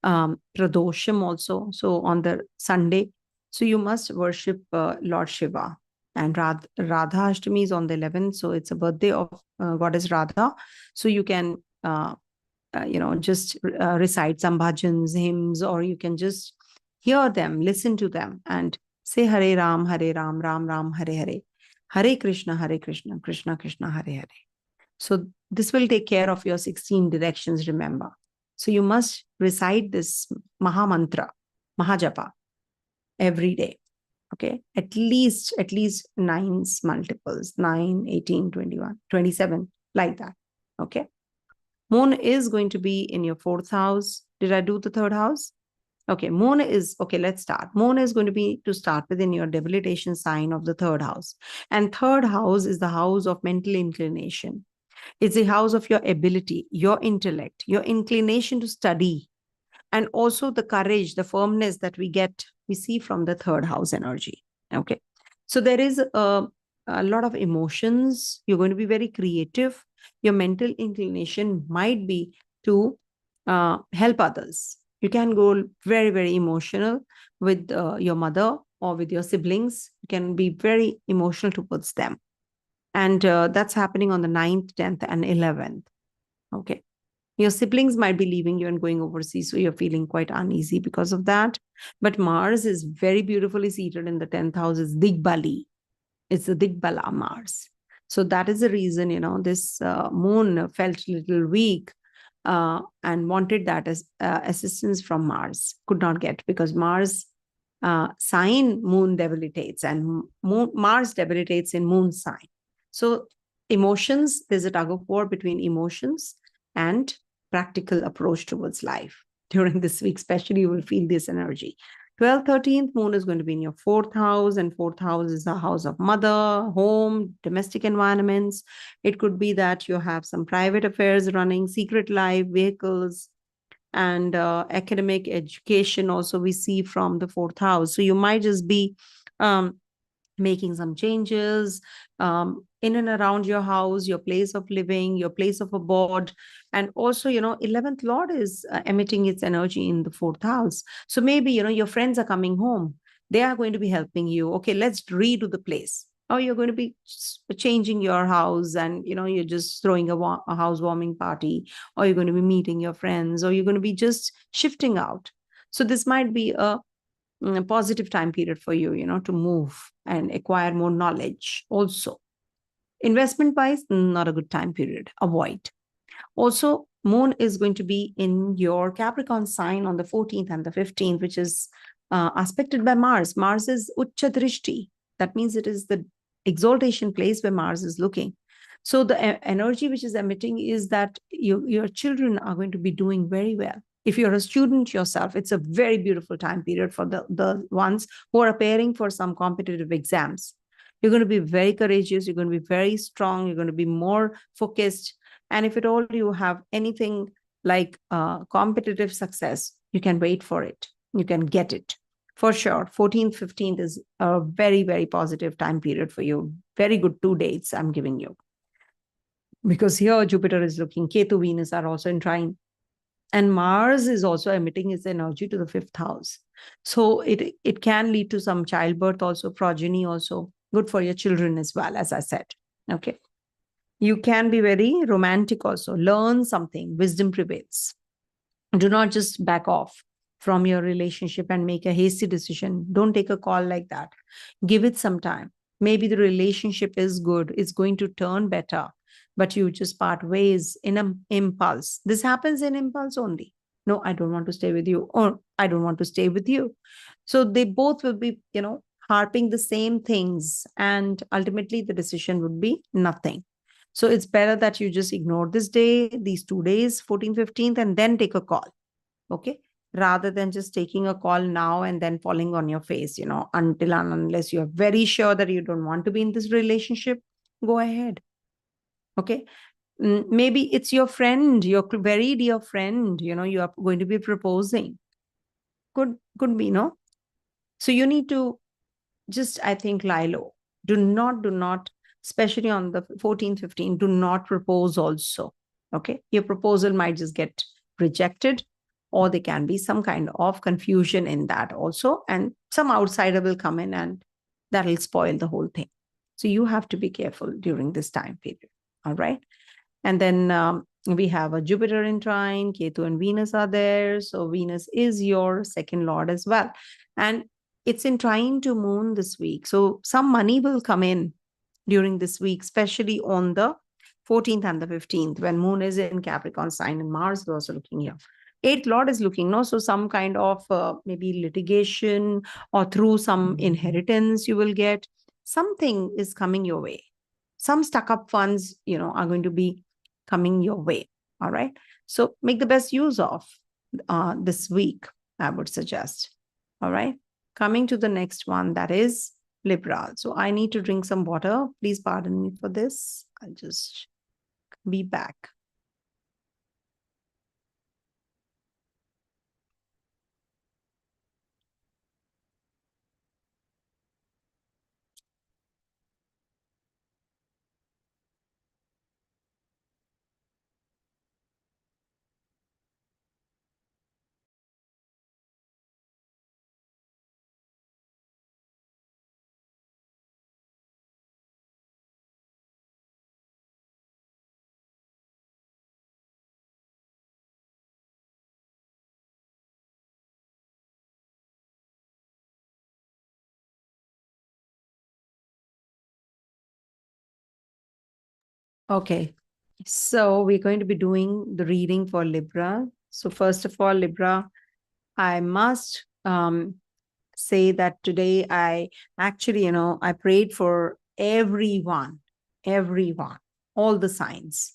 Pradosham also. So on the Sunday, so you must worship Lord Shiva. And Radha Ashtami is on the 11th. So it's a birthday of Goddess Radha. So you can, just recite some bhajans, hymns, or you can just hear them, listen to them, and say Hare Ram, Ram Ram, Hare Hare. Hare Krishna, Krishna Krishna, Hare Hare. So this will take care of your 16 directions, remember. So you must recite this Maha Mantra, Mahajapa, every day. Okay, at least 9 multiples, 9, 18, 21, 27, like that. Okay. Moon is going to be in your 4th house. Did I do the 3rd house? Okay, Moon is, okay, let's start. Moon is going to be, to start with, in your debilitation sign of the 3rd house. And 3rd house is the house of mental inclination. It's the house of your ability, your intellect, your inclination to study, and also the courage, the firmness that we see from the 3rd house energy. Okay. So there is a lot of emotions. You're going to be very creative. Your mental inclination might be to help others. You can go very, very emotional with your mother or with your siblings. You can be very emotional towards them. And that's happening on the 9th, 10th, and 11th. Okay. Your siblings might be leaving you and going overseas, so you're feeling quite uneasy because of that. But Mars is very beautifully seated in the 10th house. It's Digbali. It's the Digbala Mars. So that is the reason, this moon felt a little weak and wanted that as assistance from Mars. Could not get, because Mars sign moon debilitates, and Mars debilitates in moon sign. So emotions, there's a tug of war between emotions and practical approach towards life. During this week, especially, you will feel this energy. 12th, 13th, moon is going to be in your 4th house, and 4th house is the house of mother, home, domestic environments. It could be that you have some private affairs running, secret life, vehicles, and academic education also we see from the 4th house. So you might just be making some changes in and around your house, your place of living, your place of abode. And also, 11th Lord is emitting its energy in the 4th house. So maybe, your friends are coming home. They are going to be helping you. Okay, let's redo the place. Or you're going to be changing your house, and, you're just throwing a housewarming party, or you're going to be meeting your friends, or you're going to be just shifting out. So this might be a positive time period for you, to move and acquire more knowledge. Also, investment wise, not a good time period. Avoid. Also, moon is going to be in your Capricorn sign on the 14th and the 15th, which is aspected by Mars. Mars is Ucha Drishti. That means it is the exaltation place where Mars is looking. So the energy which is emitting is that your children are going to be doing very well. If you're a student yourself, it's a very beautiful time period for the ones who are preparing for some competitive exams. You're going to be very courageous. You're going to be very strong. You're going to be more focused. And if at all you have anything like competitive success, you can wait for it. You can get it. For sure, 14th, 15th is a very, very positive time period for you. Very good 2 dates I'm giving you. Because here Jupiter is looking, Ketu, Venus are also in trine. And Mars is also emitting its energy to the 5th house. So it can lead to some childbirth also, progeny also. Good for your children as well, as I said. Okay. You can be very romantic also. Learn something. Wisdom prevails. Do not just back off from your relationship and make a hasty decision. Don't take a call like that. Give it some time. Maybe the relationship is good. It's going to turn better, but you just part ways in an impulse. This happens in impulse only. No, I don't want to stay with you, or I don't want to stay with you. So they both will be, harping the same things, and ultimately the decision would be nothing. So it's better that you just ignore this day, these 2 days, 14th, 15th, and then take a call. Okay. Rather than just taking a call now and then falling on your face, until and unless you're very sure that you don't want to be in this relationship, go ahead. Okay. Maybe it's your friend, your very dear friend, you are going to be proposing. Could be, no? So you need to just, I think, lie low. Do not, especially on the 14th, 15th, do not propose also. Okay. Your proposal might just get rejected, or there can be some kind of confusion in that also. And some outsider will come in and that will spoil the whole thing. So you have to be careful during this time period. All right. And then we have a Jupiter in trine, Ketu and Venus are there. So Venus is your second lord as well. And it's in trine to moon this week. So some money will come in during this week, especially on the 14th and the 15th, when moon is in Capricorn sign and Mars is also looking here. 8th lord is looking, no? So some kind of maybe litigation, or through some inheritance you will get. Something is coming your way. Some stuck up funds, are going to be coming your way. All right. So make the best use of this week, I would suggest. All right. Coming to the next one, that is Libra. So I need to drink some water. Please pardon me for this. I'll just be back. Okay. So we're going to be doing the reading for Libra. So first of all, Libra, I must say that today I actually, I prayed for everyone, all the signs.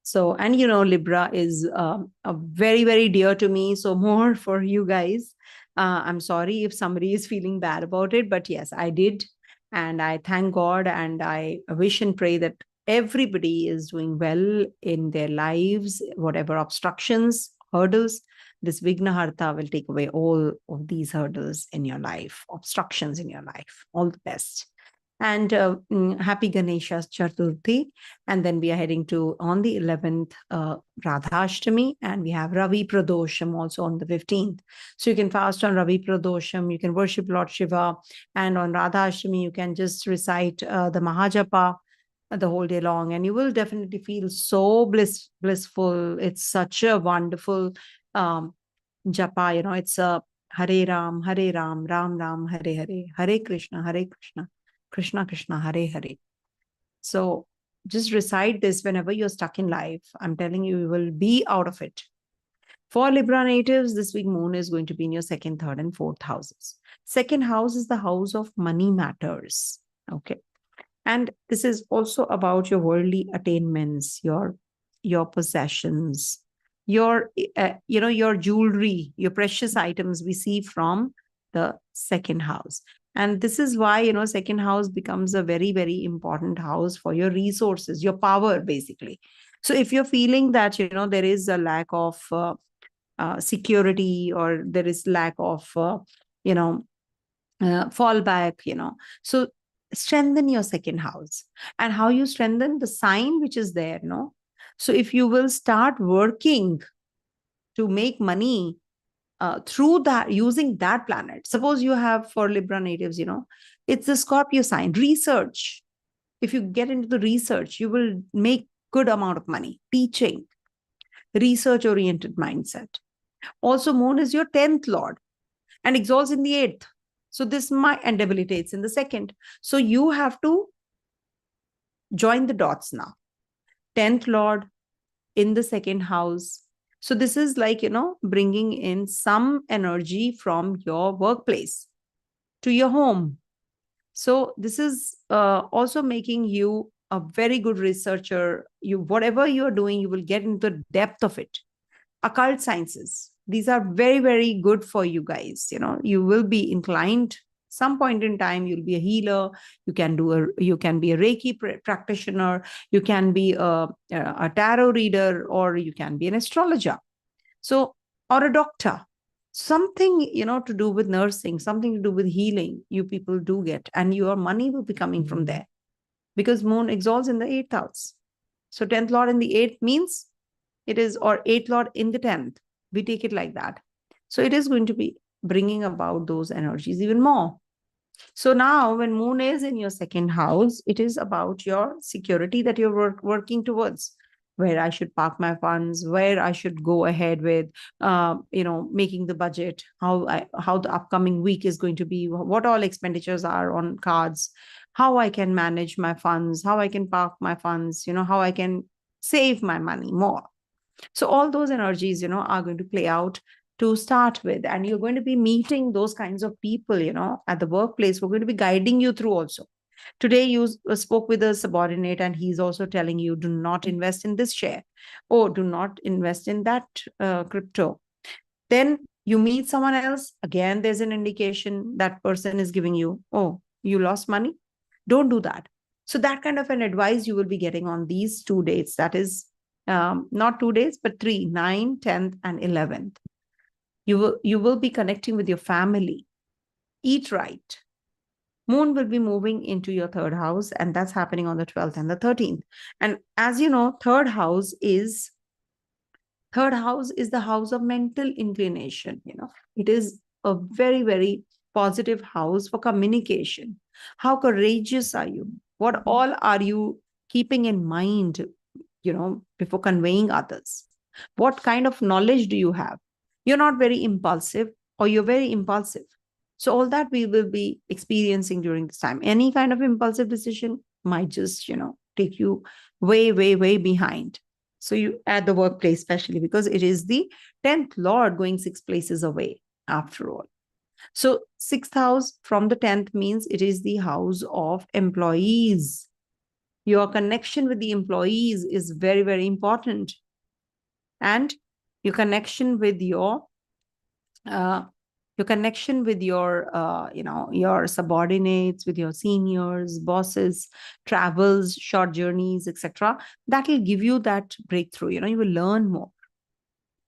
So, and Libra is a very, very dear to me. So more for you guys. I'm sorry if somebody is feeling bad about it, but yes, I did. And I thank God and I wish and pray that everybody is doing well in their lives, whatever obstructions, hurdles, this Vignaharta will take away all of these hurdles in your life, obstructions in your life. All the best. And happy Ganesha Chaturthi. And then we are heading to, on the 11th, Radha Ashtami. And we have Ravi Pradosham also on the 15th. So you can fast on Ravi Pradosham. You can worship Lord Shiva. And on Radha Ashtami, you can just recite the Mahajapa the whole day long. And you will definitely feel so blissful. It's such a wonderful japa, it's a Hare Ram, Ram Ram, Hare Hare, Hare Krishna, Krishna Krishna, Hare Hare. So just recite this whenever you're stuck in life. I'm telling you, you will be out of it. For Libra natives, this week moon is going to be in your second, third, and fourth houses. Second house is the house of money matters. Okay. And this is also about your worldly attainments, your possessions, your your jewelry, your precious items we see from the second house. And this is why second house becomes a very, very important house for your resources, your power, basically. So if you're feeling that there is a lack of security, or there is lack of fallback, so strengthen your second house. And how you strengthen the sign which is there, no? So if you will start working to make money through that, using that planet. Suppose you have, for Libra natives, it's the Scorpio sign. Research. If you get into the research, you will make good amount of money. Teaching, research oriented mindset. Also, moon is your 10th lord and exalts in the 8th. So this might, and debilitates in the 2nd. So you have to join the dots now. 10th lord in the 2nd house. So this is like, bringing in some energy from your workplace to your home. So this is also making you a very good researcher. Whatever you're doing, you will get into the depth of it. Occult sciences, these are very, very good for you guys. You will be inclined some point in time. You'll be a healer. You can be a Reiki practitioner. You can be a tarot reader, or you can be an astrologer. So, or a doctor. Something, to do with nursing, something to do with healing, you people do get, and your money will be coming from there, because moon exalts in the 8th house. So 10th lord in the 8th means it is, or 8th lord in the 10th. We take it like that. So it is going to be bringing about those energies even more. So now when moon is in your 2nd house, it is about your security that you're working towards. Where I should park my funds, where I should go ahead with, making the budget, how the upcoming week is going to be, what all expenditures are on cards, how I can manage my funds, how I can park my funds, how I can save my money more. So all those energies, are going to play out to start with. And you're going to be meeting those kinds of people, at the workplace. We're going to be guiding you through also. Today you spoke with a subordinate and he's also telling you, do not invest in this share, or do not invest in that crypto. Then you meet someone else, again there's an indication that person is giving you, oh, you lost money, don't do that. So that kind of an advice you will be getting on these 2 dates, that is not 2 days but 3, 9, 10th and 11th. You will be connecting with your family. Eat right. Moon will be moving into your third house, and that's happening on the 12th and the 13th. And as you know, third house is the house of mental inclination. It is a very, very positive house for communication. How courageous are you? What all are you keeping in mind, before conveying others? What kind of knowledge do you have? You're not very impulsive, or you're very impulsive. So all that we will be experiencing during this time. Any kind of impulsive decision might just, take you way, way, way behind. So you at the workplace, especially because it is the 10th Lord going 6 places away after all. So 6th house from the 10th means it is the house of employees. Your connection with the employees is very, very important. And your connection with your your subordinates, with your seniors, bosses, travels, short journeys, etc., that will give you that breakthrough. You will learn more.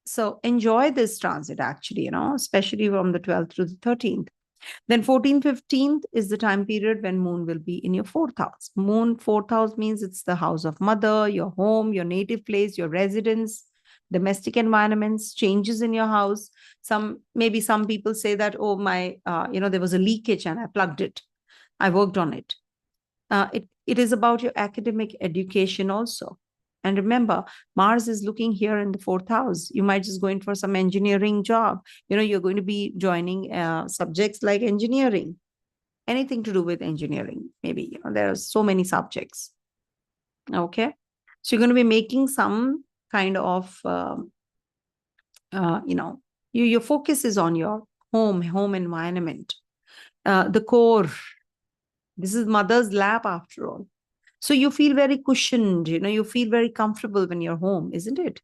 So enjoy this transit actually, especially from the 12th to the 13th. Then 14th, 15th is the time period when moon will be in your 4th house. Moon 4th house means it's the house of mother, your home, your native place, your residence, domestic environments, changes in your house. Maybe some people say that, oh, my, there was a leakage and I plugged it. I worked on it. It is about your academic education also. And remember, Mars is looking here in the 4th house. You might just go in for some engineering job. You're going to be joining subjects like engineering, anything to do with engineering. Maybe, there are so many subjects. Okay. So you're going to be making some kind of, your focus is on your home environment, the core. This is mother's lap after all. So you feel very cushioned, you feel very comfortable when you're home, isn't it?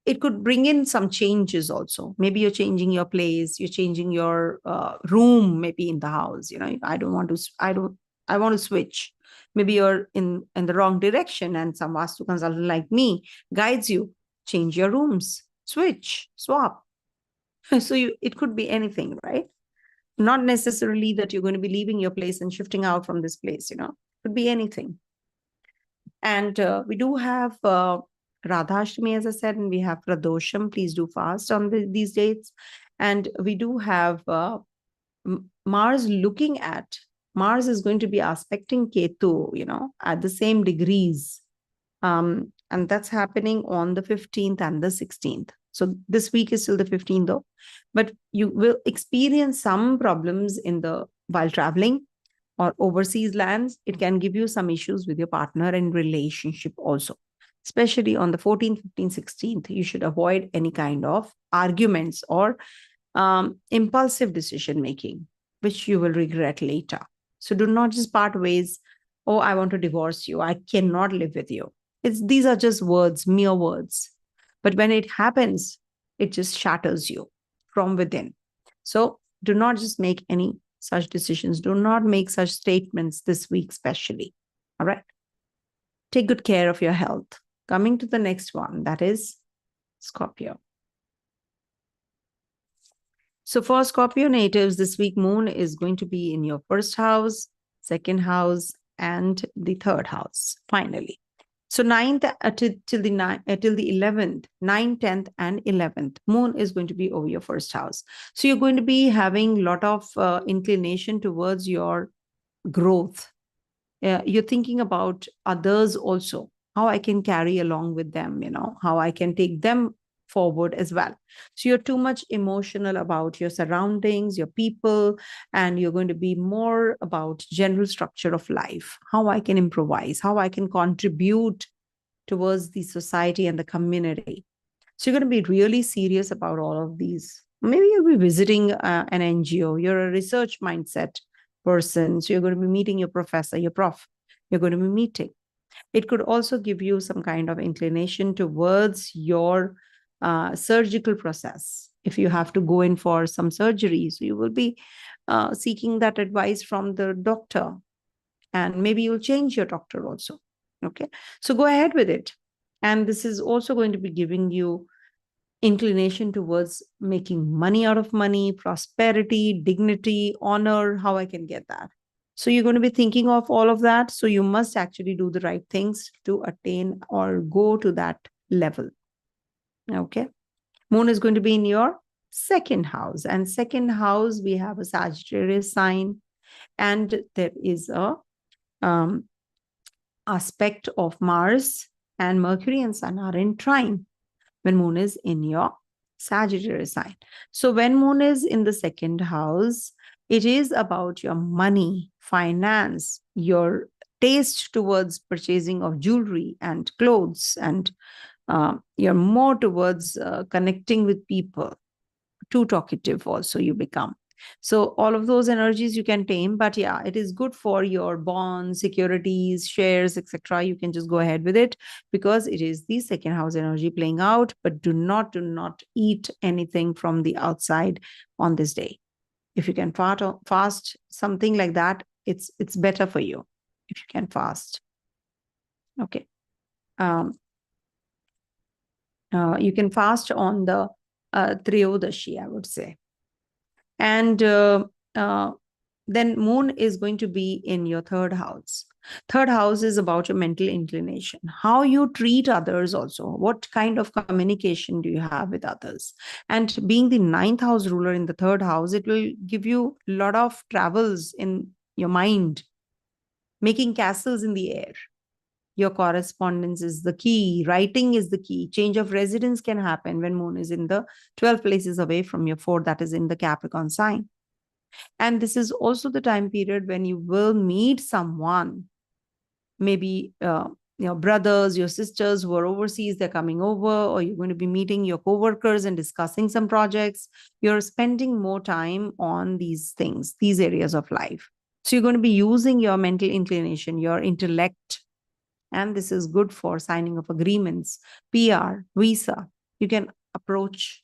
It could bring in some changes also. Maybe you're changing your place, you're changing your room, maybe in the house. I want to switch. Maybe you're in the wrong direction and some Vastu consultant like me guides you, change your rooms, switch, swap. So it could be anything, right? Not necessarily that you're going to be leaving your place and shifting out from this place, could be anything. And we do have Radha Ashtami, as I said, and we have Pradosham. Please do fast on these dates. And we do have Mars is going to be aspecting Ketu, at the same degrees. And that's happening on the 15th and the 16th. So this week is still the 15th though. But you will experience some problems while traveling or overseas lands. It can give you some issues with your partner and relationship also. Especially on the 14th, 15th, 16th, you should avoid any kind of arguments or impulsive decision making, which you will regret later. So do not just part ways. Oh, I want to divorce you. I cannot live with you. These are just words, mere words. But when it happens, it just shatters you from within. So do not just make any such decisions. Do not make such statements this week, especially. All right. Take good care of your health. Coming to the next one, that is Scorpio. So for Scorpio natives, this week moon is going to be in your 1st house, 2nd house, and the 3rd house, finally. So 9th till the 11th, 9th, 10th, and 11th, moon is going to be over your 1st house. So you're going to be having a lot of inclination towards your growth. You're thinking about others also, how I can carry along with them, how I can take them forward as well. So you're too much emotional about your surroundings, your people, and you're going to be more about general structure of life, how I can improvise, how I can contribute towards the society and the community. So you're going to be really serious about all of these. Maybe you'll be visiting an NGO. You're a research mindset person. So you're going to be meeting your professor, your prof. You're going to be meeting. It could also give you some kind of inclination towards your surgical process. If you have to go in for some surgeries, you will be seeking that advice from the doctor. And maybe you'll change your doctor also. Okay. So go ahead with it. And this is also going to be giving you inclination towards making money out of money, prosperity, dignity, honor, how I can get that. So you're going to be thinking of all of that. So you must actually do the right things to attain or go to that level. Okay. Moon is going to be in your second house. And second house, we have a Sagittarius sign. And there is a aspect of Mars and Mercury and Sun are in trine when moon is in your Sagittarius sign. So when moon is in the second house, it is about your money, finance, your taste towards purchasing of jewelry and clothes, and you're more towards connecting with people. Too talkative also you become. So all of those energies you can tame, but yeah, it is good for your bonds, securities, shares, etc. You can just go ahead with it because it is the second house energy playing out. But do not eat anything from the outside on this day. If you can fast something like that, it's better for you if you can fast. Okay. You can fast on the Triyodashi, I would say. And then moon is going to be in your third house. Third house is about your mental inclination, how you treat others also, what kind of communication do you have with others. And being the ninth house ruler in the third house, it will give you a lot of travels in your mind, making castles in the air. Your correspondence is the key. Writing is the key. Change of residence can happen when moon is in the 12 places away from your 4, that is in the Capricorn sign. And this is also the time period when you will meet someone, maybe your brothers, your sisters who are overseas, they're coming over, or you're going to be meeting your co-workers and discussing some projects. You're spending more time on these things, these areas of life. So you're going to be using your mental inclination, your intellect. And this is good for signing of agreements, PR, visa. You can approach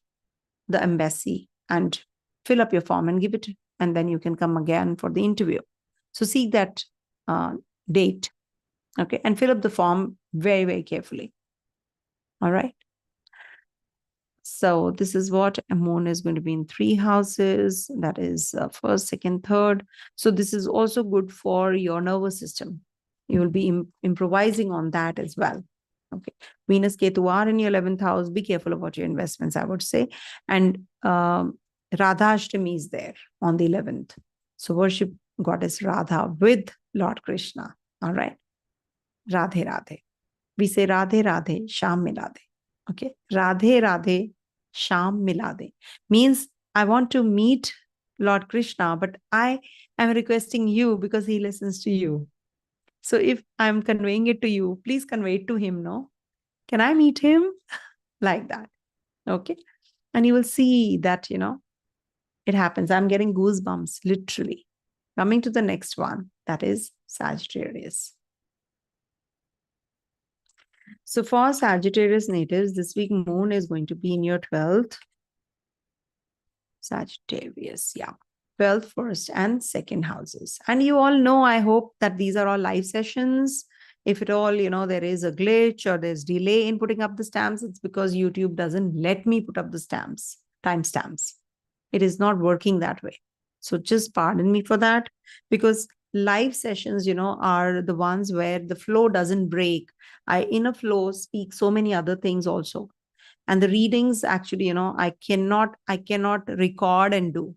the embassy and fill up your form and give it, and then you can come again for the interview. So seek that date, okay, and fill up the form very, very carefully. All right. So this is what moon is going to be in 3 houses. That is first, second, third. So this is also good for your nervous system. You will be improvising on that as well. Okay. Venus, Ketu are in your 11th house. Be careful about your investments, I would say. And Radha Ashtami is there on the 11th. So worship goddess Radha with Lord Krishna. All right. Radhe Radhe. We say Radhe Radhe, Sham Milade. Okay. Radhe Radhe, Sham Milade. Means I want to meet Lord Krishna, but I am requesting you because he listens to you. So if I'm conveying it to you, please convey it to him, no? Can I meet him? Like that. Okay. And you will see that, it happens. I'm getting goosebumps, literally. Coming to the next one, that is Sagittarius. So for Sagittarius natives, this week moon is going to be in your 12th. Sagittarius, yeah. 12th, first and second houses. And you all know, I hope that these are all live sessions. If at all, there is a glitch or there's delay in putting up the stamps, it's because YouTube doesn't let me put up the stamps, timestamps. It is not working that way. So just pardon me for that, because live sessions, are the ones where the flow doesn't break. I, in a flow, speak so many other things also. And the readings actually, I cannot record and do.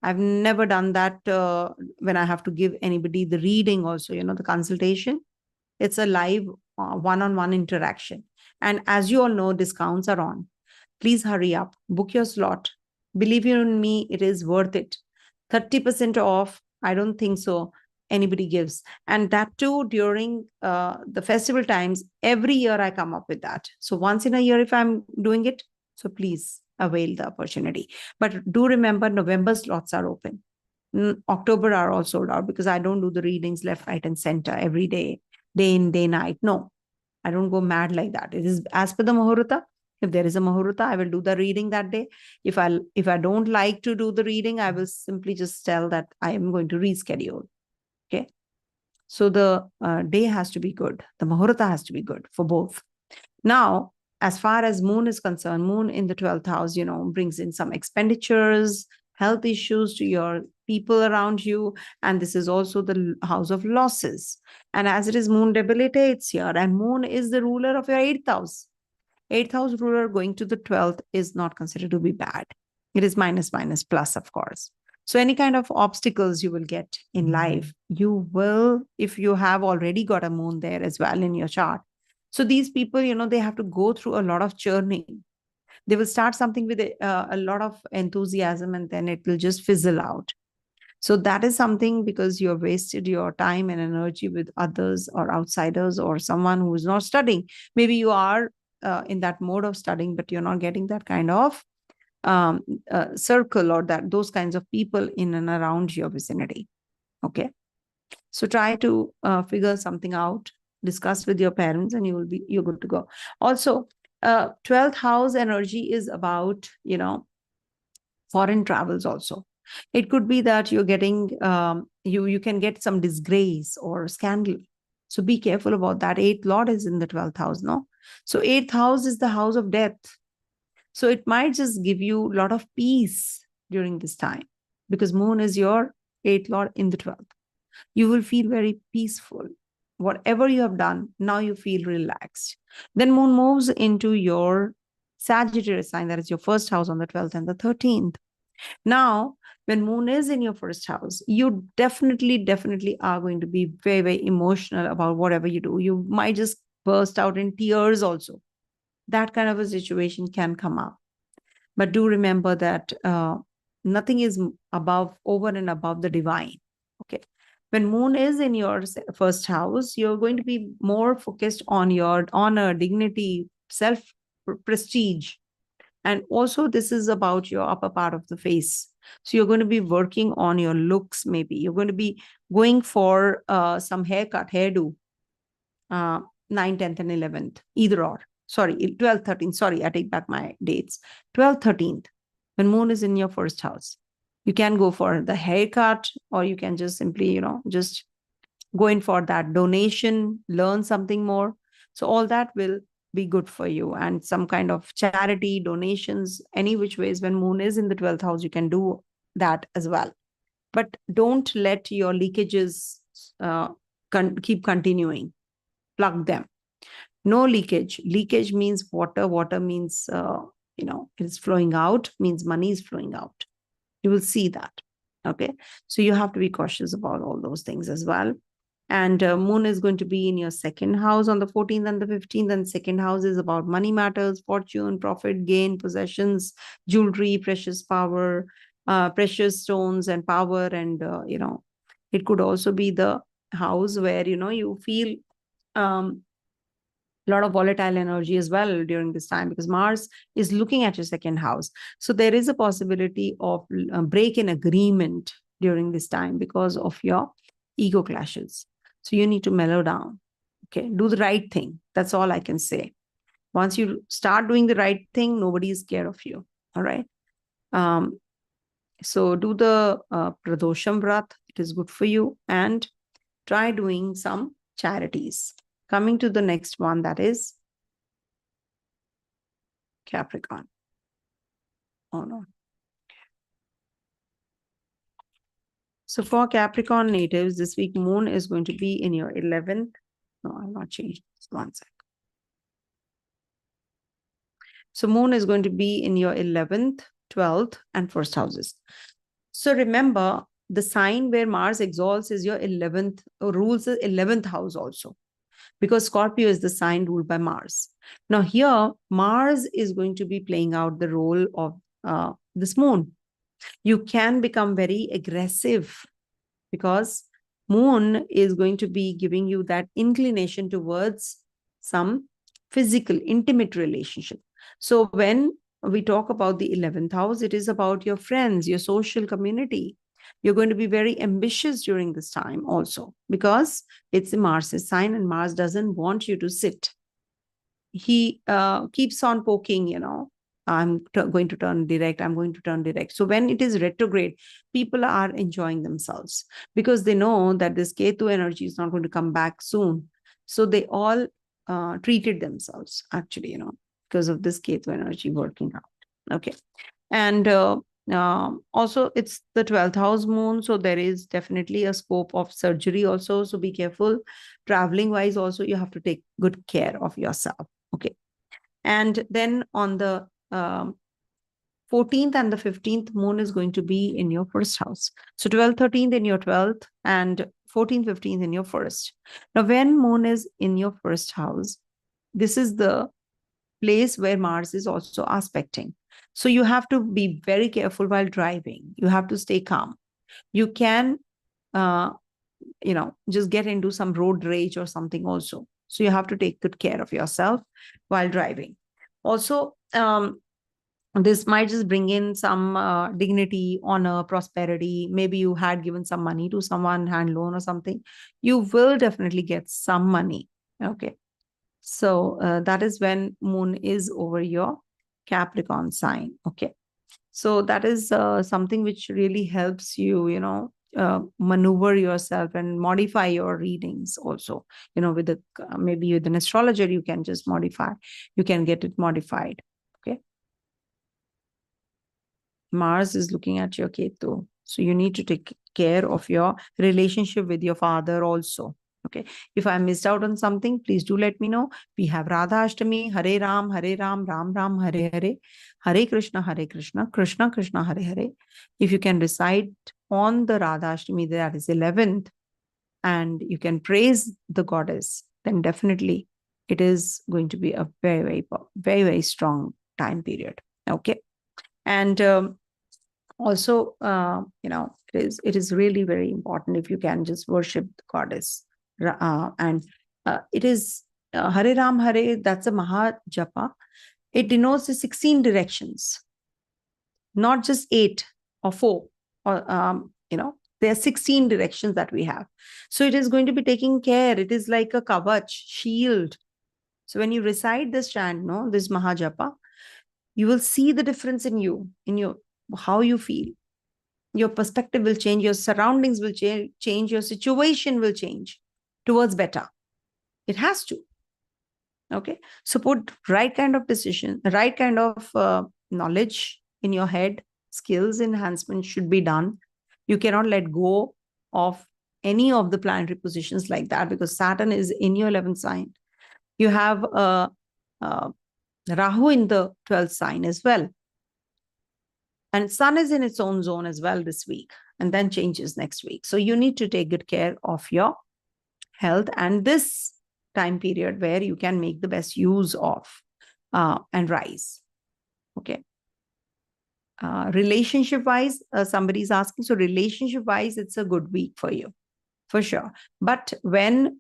I've never done that when I have to give anybody the reading also, the consultation. It's a live one-on-one interaction. And as you all know, discounts are on. Please hurry up, book your slot. Believe you in me, it is worth it. 30% off, I don't think so anybody gives. And that too during the festival times, every year I come up with that. So once in a year if I'm doing it, so please avail the opportunity. But do remember, November slots are open. October are all sold out because I don't do the readings left, right, and center every day, day in, day night. No, I don't go mad like that. It is as per the Muhurta. If there is a Muhurta, I will do the reading that day. If I don't like to do the reading, I will simply just tell that I am going to reschedule. Okay. So the day has to be good. The Muhurta has to be good for both. Now, as far as moon is concerned, moon in the 12th house, brings in some expenditures, health issues to your people around you. And this is also the house of losses. And as it is, moon debilitates here. And moon is the ruler of your 8th house. 8th house ruler going to the 12th is not considered to be bad. It is minus, minus, plus, of course. So any kind of obstacles you will get in life, you will, if you have already got a moon there as well in your chart. So these people, they have to go through a lot of churning. They will start something with a lot of enthusiasm and then it will just fizzle out. So that is something because you have wasted your time and energy with others or outsiders or someone who is not studying. Maybe you are in that mode of studying, but you're not getting that kind of circle or those kinds of people in and around your vicinity. Okay. So try to figure something out, discuss with your parents, and you're good to go. Also, 12th house energy is about, foreign travels also. It could be that you're getting, you can get some disgrace or scandal. So be careful about that. 8th Lord is in the 12th house, no? So 8th house is the house of death. So it might just give you a lot of peace during this time because moon is your 8th Lord in the 12th. You will feel very peaceful. Whatever you have done, now you feel relaxed. Then moon moves into your Sagittarius sign, that is your first house on the 12th and the 13th. Now, when moon is in your first house, you definitely are going to be very, very emotional about whatever you do. You might just burst out in tears also. That kind of a situation can come up. But do remember that nothing is over and above the divine. Okay. When moon is in your first house, you're going to be more focused on your honor, dignity, self-prestige. And also this is about your upper part of the face. So you're going to be working on your looks, maybe. You're going to be going for some haircut, hairdo, 9th, 10th, and 11th, either or. Sorry, 12th, 13th. Sorry, I take back my dates. 12th, 13th, when moon is in your first house. You can go for the haircut, or you can just simply, just go in for that donation, learn something more. So all that will be good for you. And some kind of charity, donations, any which ways, when moon is in the 12th house, you can do that as well. But don't let your leakages keep continuing. Plug them. No leakage. Leakage means water. Water means, it's flowing out, means money is flowing out. You will see that. Okay. So you have to be cautious about all those things as well. And moon is going to be in your second house on the 14th and the 15th. And second house is about money matters, fortune, profit, gain, possessions, jewelry, precious power, precious stones and power. And, it could also be the house where, you feel a lot of volatile energy as well during this time because Mars is looking at your second house. So there is a possibility of break in agreement during this time because of your ego clashes. So you need to mellow down. Okay. Do the right thing. That's all I can say. Once you start doing the right thing, nobody is scared of you. All right. So do the Pradosham Vrat. It is good for you. And try doing some charities. Coming to the next one, that is Capricorn. Oh, no. So for Capricorn natives, this week, moon is going to be in your 11th. No, I'll not change this. One sec. So moon is going to be in your 11th, 12th, and first houses. So remember, the sign where Mars exalts is your 11th, rules the 11th house also. Because Scorpio is the sign ruled by Mars. Now here, Mars is going to be playing out the role of this moon. You can become very aggressive because moon is going to be giving you that inclination towards some physical, intimate relationship. So when we talk about the 11th house, it is about your friends, your social community. You're going to be very ambitious during this time also, because it's Mars's sign and Mars doesn't want you to sit. He keeps on poking, I'm going to turn direct, I'm going to turn direct. So when it is retrograde, people are enjoying themselves because they know that this Ketu energy is not going to come back soon. So they all treated themselves, actually, because of this Ketu energy working out. Okay. And also it's the 12th house moon, so there is definitely a scope of surgery also, so be careful. Traveling wise also, you have to take good care of yourself. Okay. And then on the 14th and the 15th, moon is going to be in your first house. So 12th, 13th in your 12th, and 14th, 15th in your first. Now when moon is in your first house, this is the place where Mars is also aspecting. So you have to be very careful while driving. You have to stay calm. You can, just get into some road rage or something also. So you have to take good care of yourself while driving. Also, this might just bring in some dignity, honor, prosperity. Maybe you had given some money to someone, hand loan or something. You will definitely get some money. Okay. So that is when moon is over your Capricorn sign. Okay. So that is something which really helps you, maneuver yourself and modify your readings also. With maybe with an astrologer, you can just modify. You can get it modified. Okay. Mars is looking at your Ketu. So you need to take care of your relationship with your father also. Okay. If I missed out on something, please do let me know. We have Radha Ashtami, Hare Ram, Ram Ram, Hare Hare, Hare Krishna, Krishna Krishna, Hare Hare. If you can recite on the Radha Ashtami, that is 11th, and you can praise the goddess, then definitely it is going to be a very, very, very, very strong time period. Okay. And also, it is really very important if you can just worship the goddess. And it is Hare Ram Hare, that's a Maha Japa. It denotes the 16 directions, not just 8 or 4, or, there are 16 directions that we have. So it is going to be taking care. It is like a kavach, shield. So when you recite this chant, this Maha Japa, you will see the difference in you, how you feel. Your perspective will change, your surroundings will change, your situation will change towards better. It has to. Okay. So put right kind of decision, right kind of knowledge in your head. Skills enhancement should be done. You cannot let go of any of the planetary positions like that, because Saturn is in your 11th sign. You have Rahu in the 12th sign as well. And Sun is in its own zone as well this week, and then changes next week. So you need to take good care of your health and this time period where you can make the best use of and rise. Okay. Relationship-wise, somebody's asking. So relationship-wise, it's a good week for you, for sure. But when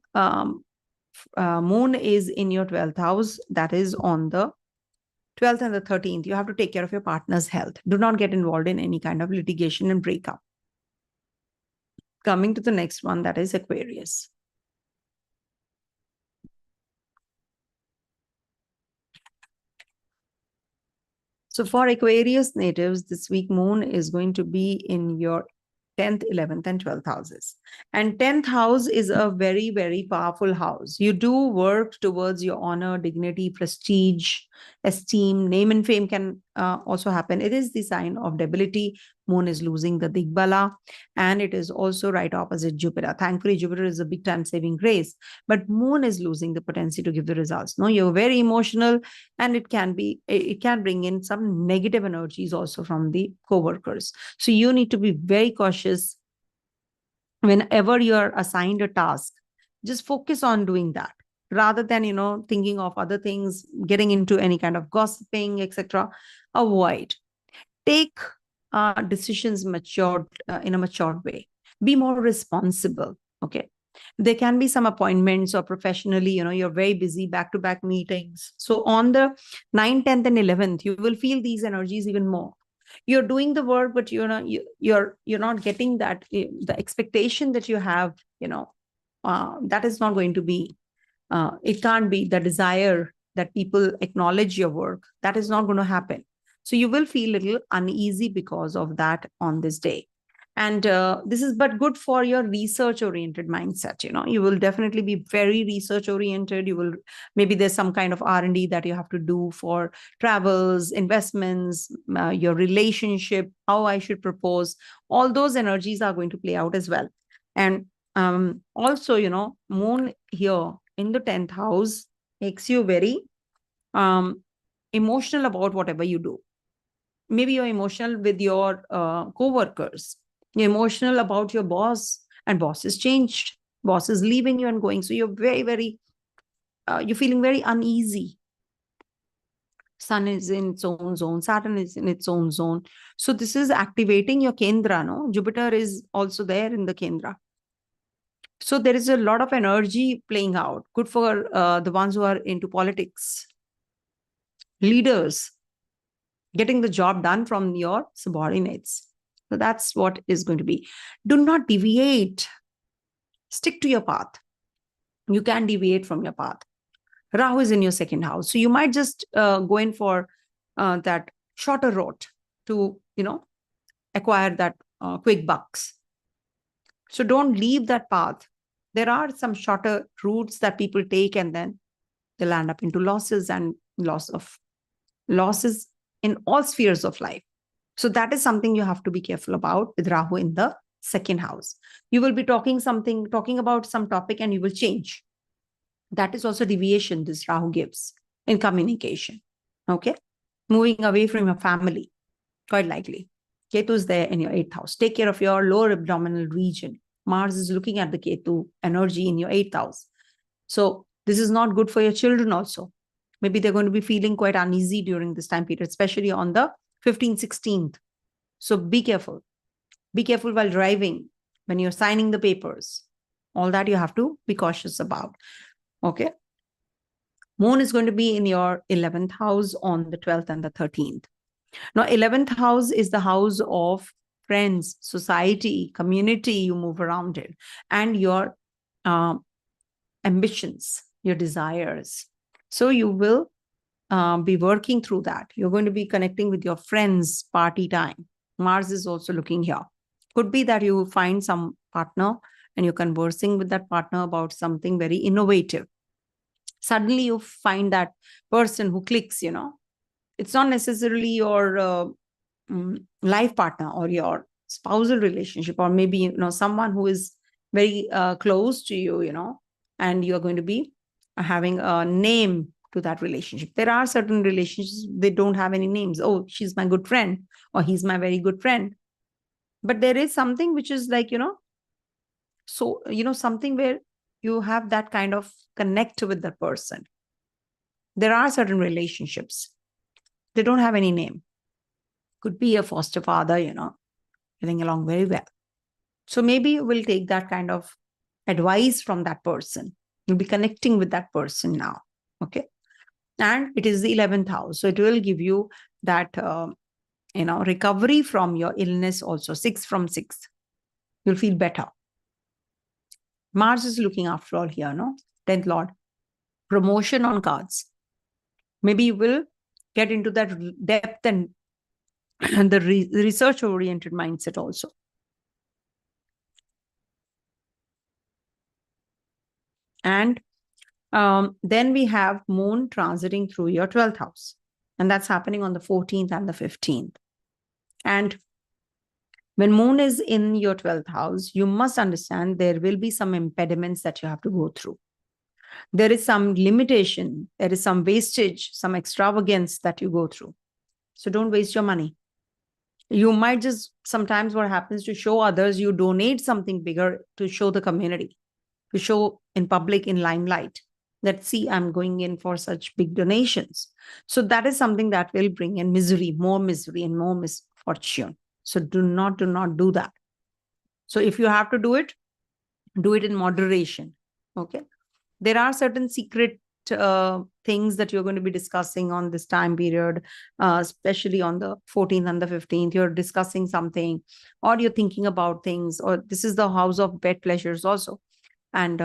moon is in your 12th house, that is on the 12th and the 13th, you have to take care of your partner's health. Do not get involved in any kind of litigation and breakup. Coming to the next one, that is Aquarius. So for Aquarius natives, this week moon is going to be in your 10th, 11th, and 12th houses. And 10th house is a very, very powerful house. You do work towards your honor, dignity, prestige, esteem, name and fame can also happen. It is the sign of debility. Moon is losing the Digbala, and it is also right opposite Jupiter. Thankfully, Jupiter is a big time saving grace, but Moon is losing the potency to give the results. No, you're very emotional, and it can bring in some negative energies also from the co-workers. So you need to be very cautious whenever you're assigned a task. Just focus on doing that rather than, thinking of other things, getting into any kind of gossiping, etc. Avoid. Take decisions in a matured way. Be more responsible. Okay. There can be some appointments or professionally, you're very busy, back-to-back meetings. So on the 9th, 10th, and 11th, you will feel these energies even more. You're doing the work, but you're not getting that, the expectation that you have, that is not going to be, it can't be the desire that people acknowledge your work. That is not going to happen. So you will feel a little uneasy because of that on this day. And this is but good for your research oriented mindset. You will definitely be very research oriented. You will, maybe there's some kind of R&D that you have to do for travels, investments, your relationship, how I should propose. All those energies are going to play out as well. And also, moon here in the 10th house makes you very emotional about whatever you do. Maybe you're emotional with your co-workers. You're emotional about your boss, and boss is changed. Boss is leaving you and going. So you're very, very, you're feeling very uneasy. Sun is in its own zone. Saturn is in its own zone. So this is activating your Kendra, no? Jupiter is also there in the Kendra. So there is a lot of energy playing out. Good for the ones who are into politics. Leaders, getting the job done from your subordinates. So that's what is going to be. Do not deviate. Stick to your path. You can deviate from your path. Rahu is in your 2nd house. So you might just go in for that shorter route to, acquire that quick bucks. So don't leave that path. There are some shorter routes that people take, and then they land up into losses and losses in all spheres of life. So that is something you have to be careful about with Rahu in the 2nd house. You will be talking about some topic, and you will change. That is also deviation this Rahu gives in communication. Okay. Moving away from your family, quite likely. Ketu is there in your 8th house. Take care of your lower abdominal region. Mars is looking at the Ketu energy in your 8th house. So this is not good for your children also. Maybe they're going to be feeling quite uneasy during this time period, especially on the 15th, 16th. So be careful. Be careful while driving, when you're signing the papers. All that you have to be cautious about. Okay. Moon is going to be in your 11th house on the 12th and the 13th. Now, 11th house is the house of friends, society, community. You move around it, and your ambitions, your desires. So you will be working through that. You're going to be connecting with your friends, party time. Mars is also looking here. Could be that you find some partner and you're conversing with that partner about something very innovative. Suddenly you find that person who clicks, It's not necessarily your life partner or your spousal relationship, or maybe, someone who is very close to you, and you're going to be having a name to that relationship. There are certain relationships, they don't have any names. Oh, she's my good friend, or he's my very good friend. But there is something which is like, so, something where you have that kind of connect with that person. There are certain relationships, they don't have any name. Could be a foster father, getting along very well. So maybe you will take that kind of advice from that person. You'll be connecting with that person now. Okay. And it is the 11th house. So it will give you that, recovery from your illness also. 6 from 6. You'll feel better. Mars is looking after all here, no? 10th Lord. Promotion on cards. Maybe you will get into that depth and the research-oriented mindset also. And then we have Moon transiting through your 12th house. And that's happening on the 14th and the 15th. And when Moon is in your 12th house, you must understand there will be some impediments that you have to go through. There is some limitation, there is some wastage, some extravagance that you go through. So don't waste your money. You might just, sometimes what happens, to show others, you donate something bigger to show the community, to show in public, in limelight, that see, I'm going in for such big donations. So that is something that will bring in misery and more misfortune. So do not do that. So if you have to do it in moderation. Okay. There are certain secret things that you're going to be discussing on this time period, especially on the 14th and the 15th. You're discussing something, or you're thinking about things, or this is the house of bed pleasures also. And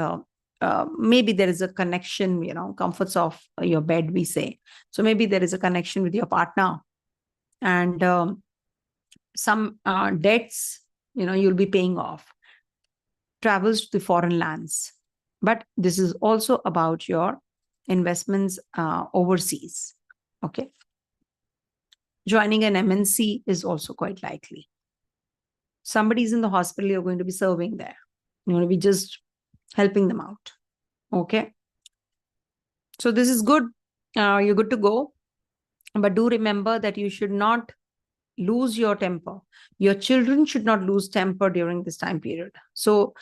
maybe there is a connection, comforts of your bed, we say. So maybe there is a connection with your partner, and some debts, you'll be paying off, travels to the foreign lands. But this is also about your investments overseas. Okay. Joining an MNC is also quite likely. Somebody's in the hospital, you're going to be serving there. You're going to be just helping them out. Okay. So this is good. You're good to go. But do remember that you should not lose your temper. Your children should not lose temper during this time period. So,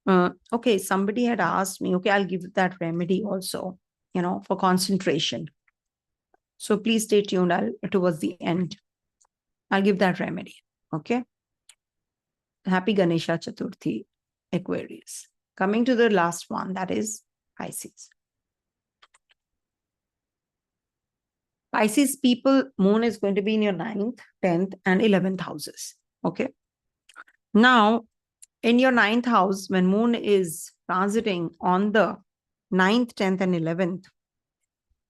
okay, somebody had asked me, okay, I'll give that remedy also, for concentration. So please stay tuned towards the end. I'll give that remedy. Okay. Happy Ganesha Chaturthi, Aquarius. Coming to the last one, that is Pisces. Pisces people, moon is going to be in your 9th, 10th, and 11th houses. Okay. Now, in your 9th house, when moon is transiting on the 9th, 10th, and 11th,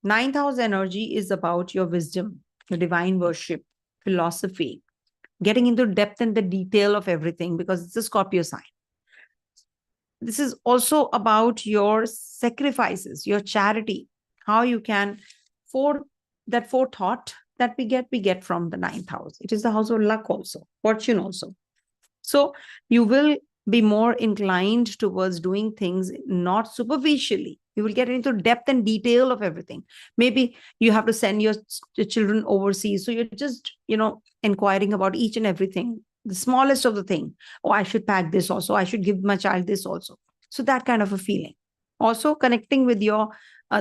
9th house energy is about your wisdom, your divine worship, philosophy, getting into depth and the detail of everything, because it's a Scorpio sign. This is also about your sacrifices, your charity, how you can that forethought that we get from the 9th house. It is the house of luck also, fortune also. So you will be more inclined towards doing things not superficially. You will get into depth and detail of everything. Maybe you have to send your children overseas. So you're just, inquiring about each and everything, the smallest of the thing. Oh, I should pack this also. I should give my child this also. So that kind of a feeling. Also connecting with your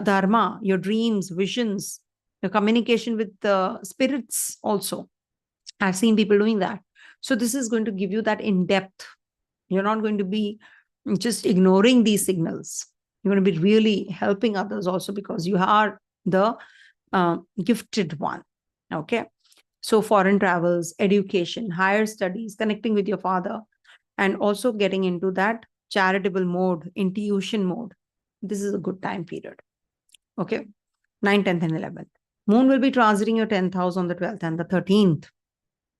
dharma, your dreams, visions, your communication with the spirits also. I've seen people doing that. So this is going to give you that in depth. You're not going to be just ignoring these signals. You're going to be really helping others also, because you are the gifted one. Okay. So foreign travels, education, higher studies, connecting with your father, and also getting into that charitable mode, intuition mode. This is a good time period. Okay. 9th, 10th, and 11th. Moon will be transiting your 10th house on the 12th and the 13th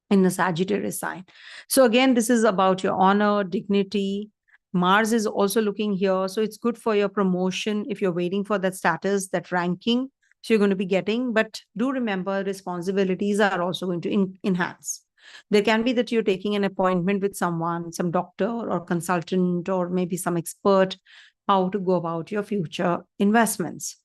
in the Sagittarius sign. So again, this is about your honor, dignity. Mars is also looking here. So it's good for your promotion if you're waiting for that status, that ranking. So you're going to be getting, but do remember responsibilities are also going to enhance. There can be that you're taking an appointment with someone, some doctor or consultant, or maybe some expert, how to go about your future investments.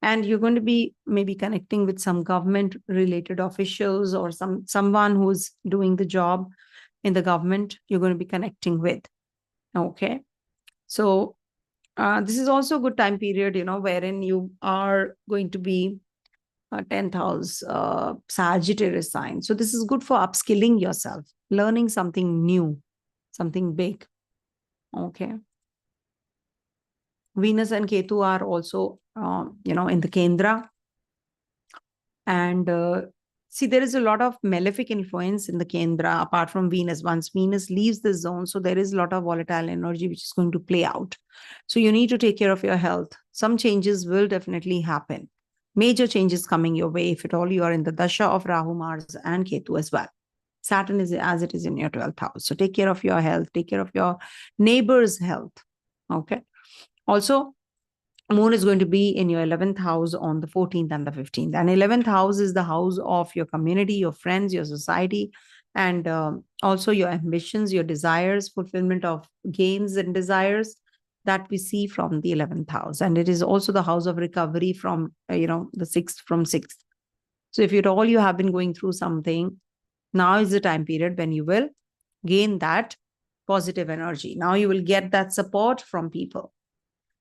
And you're going to be maybe connecting with some government related officials or someone who's doing the job in the government you're going to be connecting with. Okay. So this is also a good time period, wherein you are going to be 10th house Sagittarius sign. So this is good for upskilling yourself, learning something new, something big. Okay. Venus and Ketu are also, in the Kendra. And see, there is a lot of malefic influence in the Kendra, apart from Venus. Once Venus leaves the zone, so there is a lot of volatile energy which is going to play out. So you need to take care of your health. Some changes will definitely happen. Major changes coming your way, if at all you are in the Dasha of Rahu, Mars, and Ketu as well. Saturn is as it is in your 12th house. So take care of your health, take care of your neighbor's health. Okay. Also, Moon is going to be in your 11th house on the 14th and the 15th. And 11th house is the house of your community, your friends, your society, and also your ambitions, your desires, fulfillment of gains and desires that we see from the 11th house. And it is also the house of recovery from, the 6th from 6th. So if at all you have been going through something, now is the time period when you will gain that positive energy. Now you will get that support from people.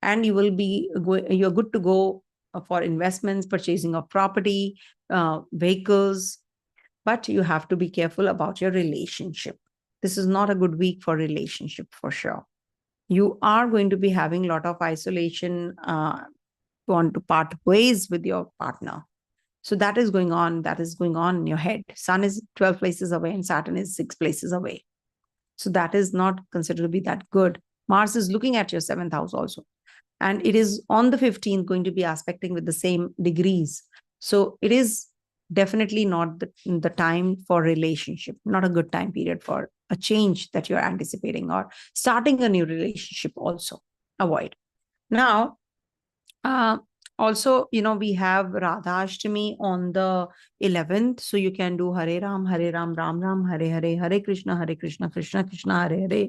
And you will be, you're good to go for investments, purchasing of property, vehicles, but you have to be careful about your relationship. This is not a good week for relationship for sure. You are going to be having a lot of isolation want to part ways with your partner. So that is going on. That is going on in your head. Sun is 12 places away and Saturn is 6 places away. So that is not considered to be that good. Mars is looking at your 7th house also. And it is on the 15th going to be aspecting with the same degrees. So it is definitely not the time for relationship, not a good time period for a change that you're anticipating or starting a new relationship also. Avoid. Now, also, we have Radha Ashtami on the 11th. So you can do Hare Ram, Ram Ram, Hare Hare, Hare Krishna, Krishna Krishna, Hare Hare.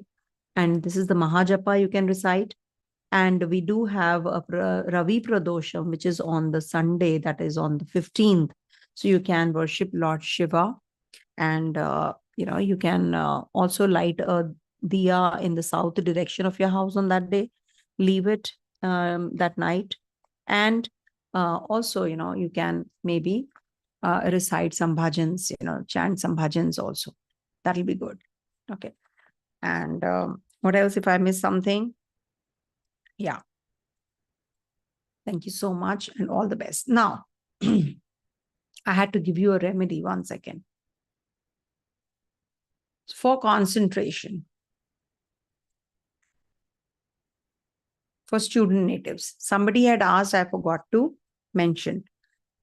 And this is the Mahajapa you can recite. And we do have a Ravi Pradosham, which is on the Sunday, that is on the 15th. So you can worship Lord Shiva. And, you can also light a diya in the south direction of your house on that day. Leave it that night. And also, you can maybe recite some bhajans, chant some bhajans also. That'll be good. Okay. And what else if I miss something? Yeah. Thank you so much and all the best. Now, I had to give you a remedy. 1 second. For concentration. For student natives. Somebody had asked, I forgot to mention.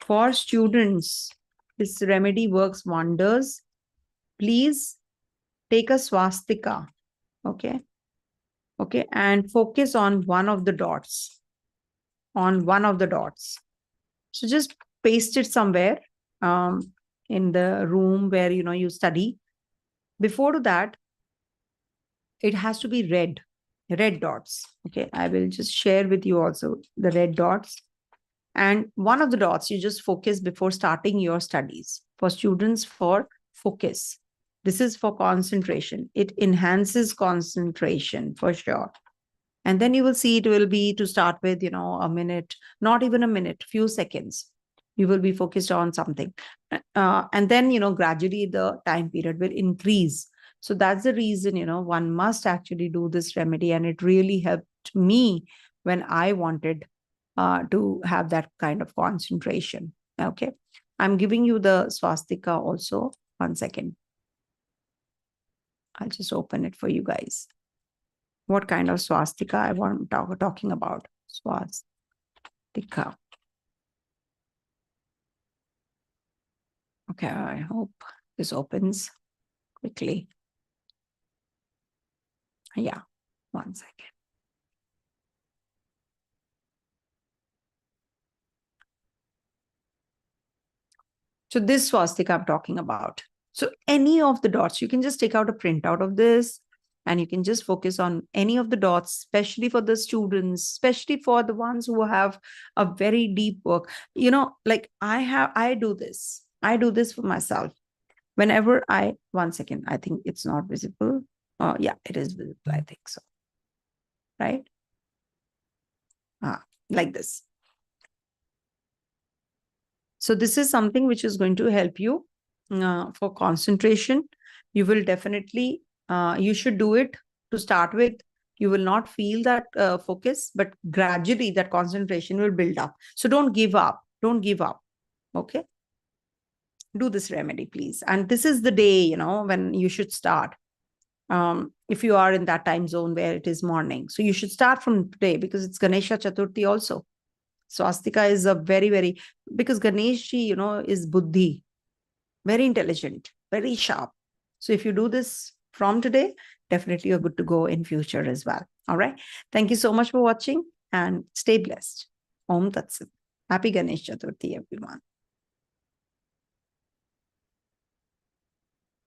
For students, this remedy works wonders. Please take a swastika. Okay. Okay. And focus on one of the dots. On one of the dots. So just paste it somewhere in the room where, you study. Before that, it has to be red dots. Okay. I will just share with you also the red dots. And one of the dots you just focus before starting your studies. For students, for focus. This is for concentration. It enhances concentration for sure. And then you will see it will be to start with, a minute, not even a minute, few seconds. You will be focused on something. And then, gradually the time period will increase. So that's the reason, one must actually do this remedy. And it really helped me when I wanted to have that kind of concentration. Okay. I'm giving you the swastika also. 1 second. I'll just open it for you guys. What kind of swastika I want talking about? Swastika. Okay, I hope this opens quickly. Yeah, 1 second. So this swastika I'm talking about. So any of the dots, you can just take out a printout of this and you can just focus on any of the dots, especially for the students, especially for the ones who have a very deep work. Like I do this. I do this for myself. Whenever 1 second, I think it's not visible. Yeah, it is visible. I think so. Right? Like this. So this is something which is going to help you for concentration. You will definitely, you should do it to start with. You will not feel that focus, but gradually that concentration will build up. So don't give up. Don't give up. Okay. Do this remedy, please. And this is the day, when you should start. If you are in that time zone where it is morning. So you should start from today because it's Ganesha Chaturthi also. Swastika is a very, very, because Ganesh, is buddhi, very intelligent, very sharp. So if you do this from today, definitely you're good to go in future as well. All right. Thank you so much for watching and stay blessed. Om Tat Sat. Happy Ganesh Chaturthi, everyone.